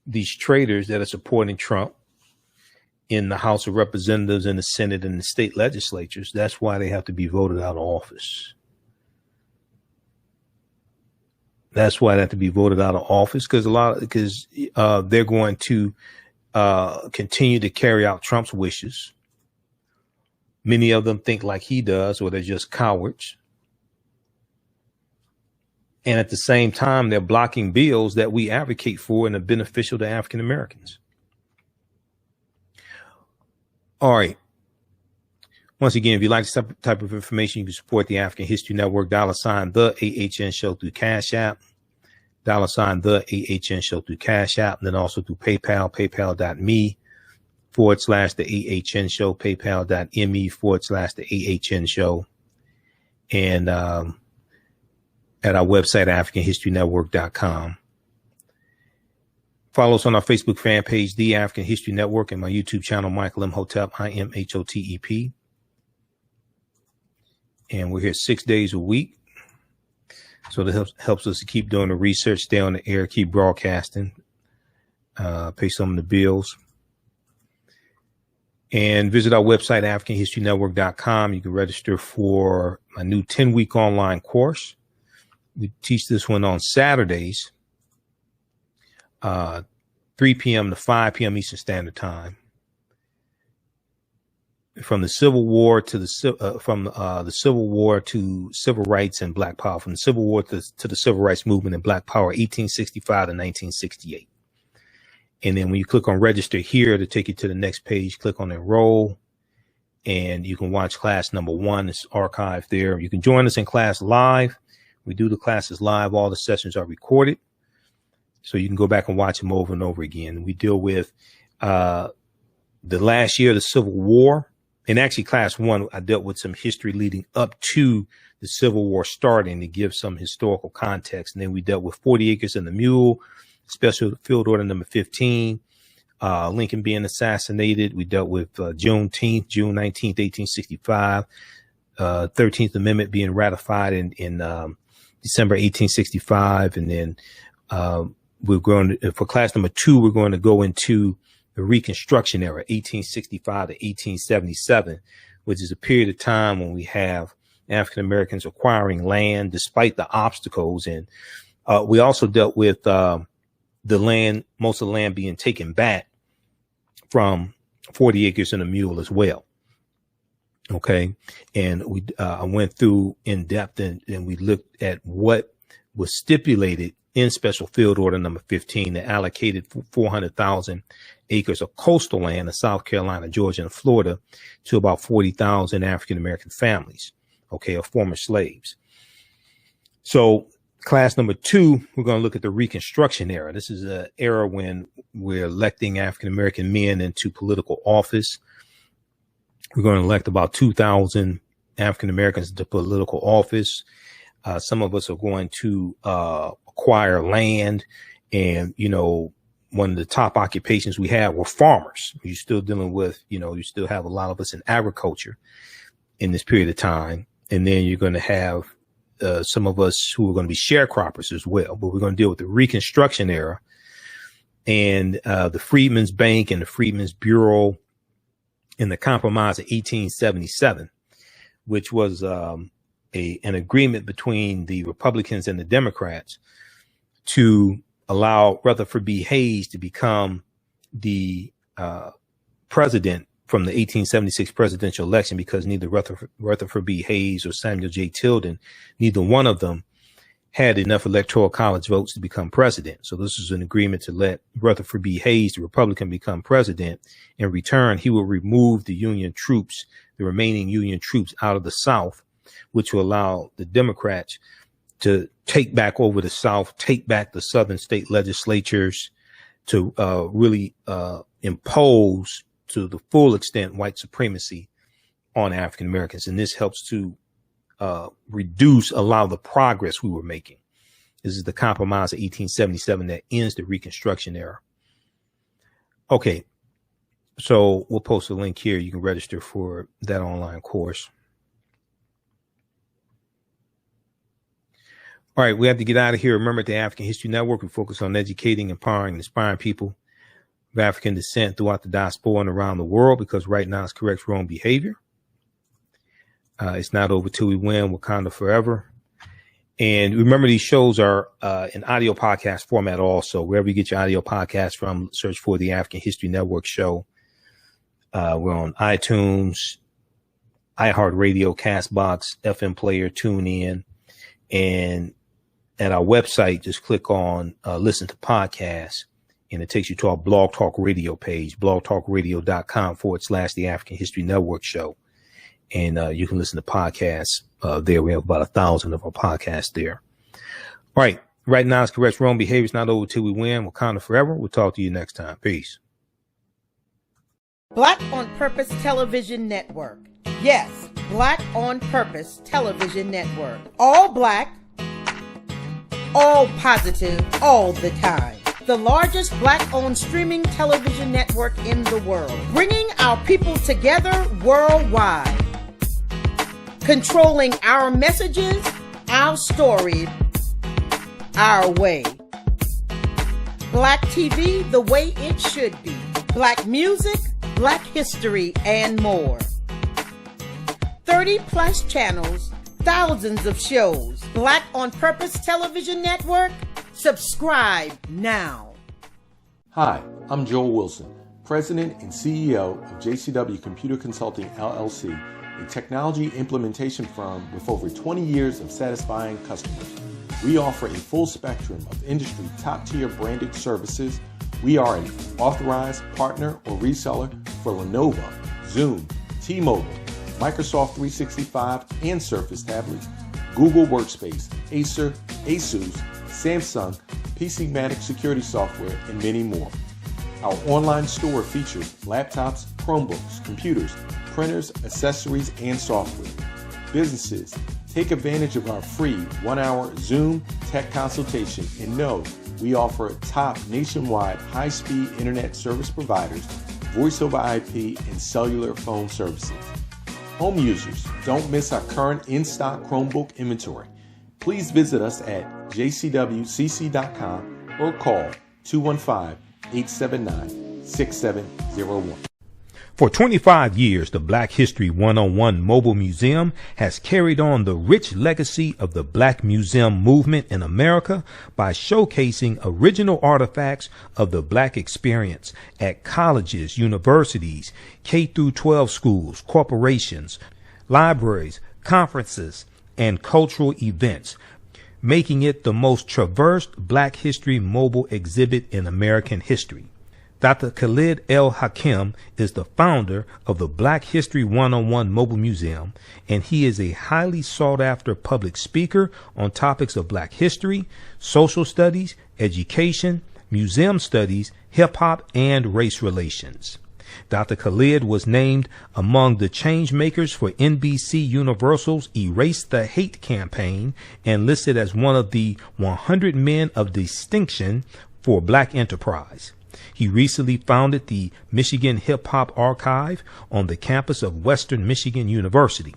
these traitors that are supporting Trump in the House of Representatives, in the Senate, and the state legislatures, that's why they have to be voted out of office. That's why they have to be voted out of office, because they're going to continue to carry out Trump's wishes. Many of them think like he does, or they're just cowards. And at the same time, they're blocking bills that we advocate for and are beneficial to African Americans. All right. Once again, if you like this type of information, you can support the African History Network, $, the AHN Show through Cash App, $, the AHN Show through Cash App, and then also through PayPal, paypal.me /the AHN Show, paypal.me /the AHN Show. And, at our website, AfricanHistoryNetwork.com. Follow us on our Facebook fan page, The African History Network, and my YouTube channel, Michael Imhotep, IMHOTEP. And we're here 6 days a week. So that helps us to keep doing the research, stay on the air, keep broadcasting, pay some of the bills. And visit our website, AfricanHistoryNetwork.com. You can register for my new 10-week online course. We teach this one on Saturdays, 3 p.m. to 5 p.m. Eastern Standard Time. From the Civil War to the Civil War to civil rights and Black Power, from the Civil War to the Civil Rights Movement and Black Power, 1865 to 1968. And then when you click on register here to take you to the next page, click on enroll, and you can watch class number 1. It's archived there. You can join us in class live. We do the classes live. All the sessions are recorded, so you can go back and watch them over and over again. We deal with the last year of the Civil War. And actually, class 1, I dealt with some history leading up to the Civil War starting to give some historical context. And then we dealt with 40 Acres and the Mule, Special Field Order number 15, Lincoln being assassinated. We dealt with June 19th, 1865, 13th Amendment being ratified in December 1865. And then we're going to, for class number 2, we're going to go into the Reconstruction era, 1865 to 1877, which is a period of time when we have African Americans acquiring land despite the obstacles. And we also dealt with the land, most of the land being taken back from 40 Acres and a Mule as well. Okay. And we I went through in depth and we looked at what was stipulated in Special Field Order number 15 that allocated 400,000 acres of coastal land in South Carolina, Georgia, and Florida to about 40,000 African-American families, okay, of former slaves. So class number 2, we're going to look at the Reconstruction era. This is an era when we're electing African-American men into political office. We're going to elect about 2,000 African-Americans into political office. Some of us are going to acquire land, and, you know, one of the top occupations we have were farmers. You're still dealing with, you know, you still have a lot of us in agriculture in this period of time. And then you're going to have some of us who are going to be sharecroppers as well. But we're going to deal with the Reconstruction era and the Freedmen's Bank and the Freedmen's Bureau in the Compromise of 1877, which was an agreement between the Republicans and the Democrats to allow Rutherford B. Hayes to become the president from the 1876 presidential election, because neither Rutherford B. Hayes or Samuel J. Tilden, neither one of them had enough electoral college votes to become president. So this is an agreement to let Rutherford B. Hayes, the Republican, become president. In return, he will remove the Union troops, the remaining Union troops out of the South, which will allow the Democrats to take back over the South, take back the Southern state legislatures, to really impose to the full extent white supremacy on African Americans. And this helps to reduce a lot of the progress we were making. This is the Compromise of 1877 that ends the Reconstruction era. Okay, so we'll post a link here. You can register for that online course. All right, we have to get out of here. Remember, at the African History Network, we focus on educating, empowering, and inspiring people of African descent throughout the diaspora and around the world, because right now it's correct wrong behavior. It's not over till we win. Wakanda forever. And remember, these shows are in audio podcast format also. Wherever you get your audio podcast from, search for the African History Network show. We're on iTunes, iHeartRadio, CastBox, FM Player, TuneIn, and at our website, just click on listen to podcasts, and it takes you to our Blog Talk Radio page, blogtalkradio.com/the African History Network show. And you can listen to podcasts there. We have about 1,000 of our podcasts there. All right. Right now, it's correct wrong behavior. It's not over till we win. Wakanda forever. We'll talk to you next time. Peace. Black on Purpose Television Network. Yes, Black on Purpose Television Network. All black, all positive, all the time. The largest black-owned streaming television network in the world. Bringing our people together worldwide. Controlling our messages, our stories, our way. Black TV the way it should be. Black music, Black history, and more. 30 plus channels, thousands of shows. Black on Purpose Television Network. Subscribe now. Hi, I'm Joel Wilson, President and CEO of JCW Computer Consulting LLC, a technology implementation firm with over 20 years of satisfying customers. We offer a full spectrum of industry top-tier branded services. We are an authorized partner or reseller for Lenovo, Zoom, T-Mobile, Microsoft 365 and Surface tablets, Google Workspace, Acer, Asus, Samsung, PCmatic security software, and many more. Our online store features laptops, Chromebooks, computers, printers, accessories, and software. Businesses, take advantage of our free 1-hour Zoom tech consultation and know we offer top nationwide high-speed internet service providers, voice over IP, and cellular phone services. Home users, don't miss our current in-stock Chromebook inventory. Please visit us at jcwcc.com or call 215-879-6701. For 25 years, the Black History 101 Mobile Museum has carried on the rich legacy of the Black Museum movement in America by showcasing original artifacts of the Black experience at colleges, universities, K-12 schools, corporations, libraries, conferences, and cultural events, making it the most traversed Black History mobile exhibit in American history. Dr. Khalid El-Hakim is the founder of the Black History 101 Mobile Museum, and he is a highly sought-after public speaker on topics of Black history, social studies, education, museum studies, hip-hop, and race relations. Dr. Khalid was named among the change makers for NBC Universal's Erase the Hate campaign and listed as one of the 100 men of distinction for Black enterprise. He recently founded the Michigan Hip Hop Archive on the campus of Western Michigan University.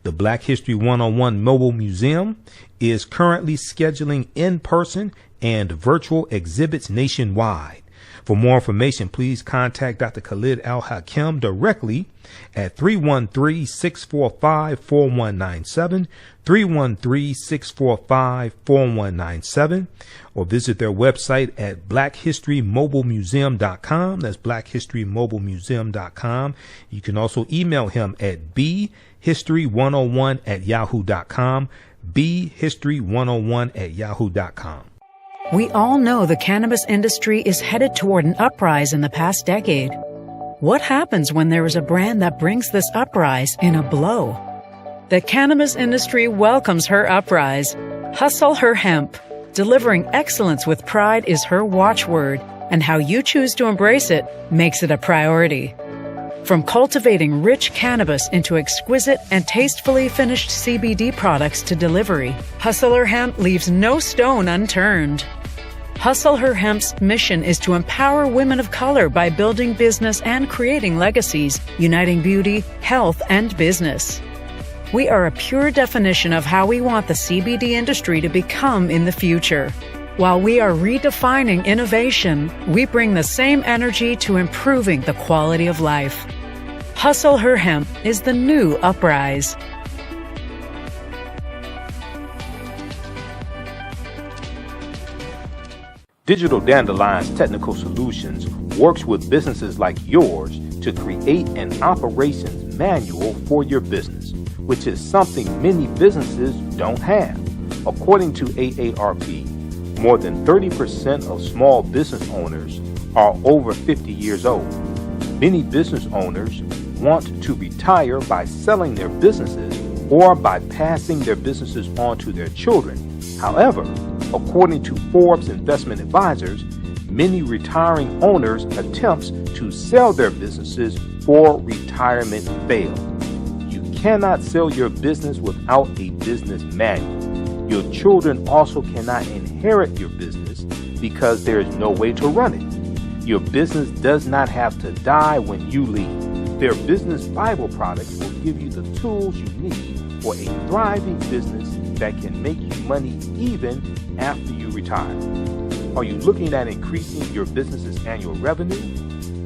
The Black History 101 Mobile Museum is currently scheduling in-person and virtual exhibits nationwide. For more information, please contact Dr. Khalid El-Hakim directly at 313-645-4197, 313-645-4197, or visit their website at blackhistorymobilemuseum.com. That's blackhistorymobilemuseum.com. You can also email him at bhistory101@yahoo.com, bhistory101@yahoo.com. We all know the cannabis industry is headed toward an uprise in the past decade. What happens when there is a brand that brings this uprise in a blow? The cannabis industry welcomes her uprise. Hustle her hemp. Delivering excellence with pride is her watchword, and how you choose to embrace it makes it a priority. From cultivating rich cannabis into exquisite and tastefully finished CBD products to delivery, Hustle Her Hemp leaves no stone unturned. Hustle Her Hemp's mission is to empower women of color by building business and creating legacies, uniting beauty, health, and business. We are a pure definition of how we want the CBD industry to become in the future. While we are redefining innovation, we bring the same energy to improving the quality of life. Hustle Her Hemp is the new uprise. Digital Dandelion's Technical Solutions works with businesses like yours to create an operations manual for your business, which is something many businesses don't have. According to AARP, more than 30% of small business owners are over 50 years old. Many business owners want to retire by selling their businesses or by passing their businesses on to their children. However, according to Forbes Investment Advisors, many retiring owners' attempts to sell their businesses for retirement fail. You cannot sell your business without a business manual. Your children also cannot inherit your business because there is no way to run it. Your business does not have to die when you leave. Their business Bible products will give you the tools you need for a thriving business that can make you money even after you retire. Are you looking at increasing your business's annual revenue?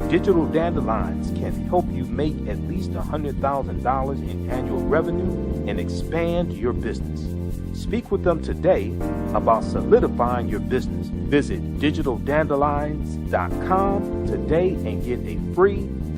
Digital Dandelions can help you make at least $100,000 in annual revenue and expand your business. Speak with them today about solidifying your business. Visit digitaldandelions.com today and get a free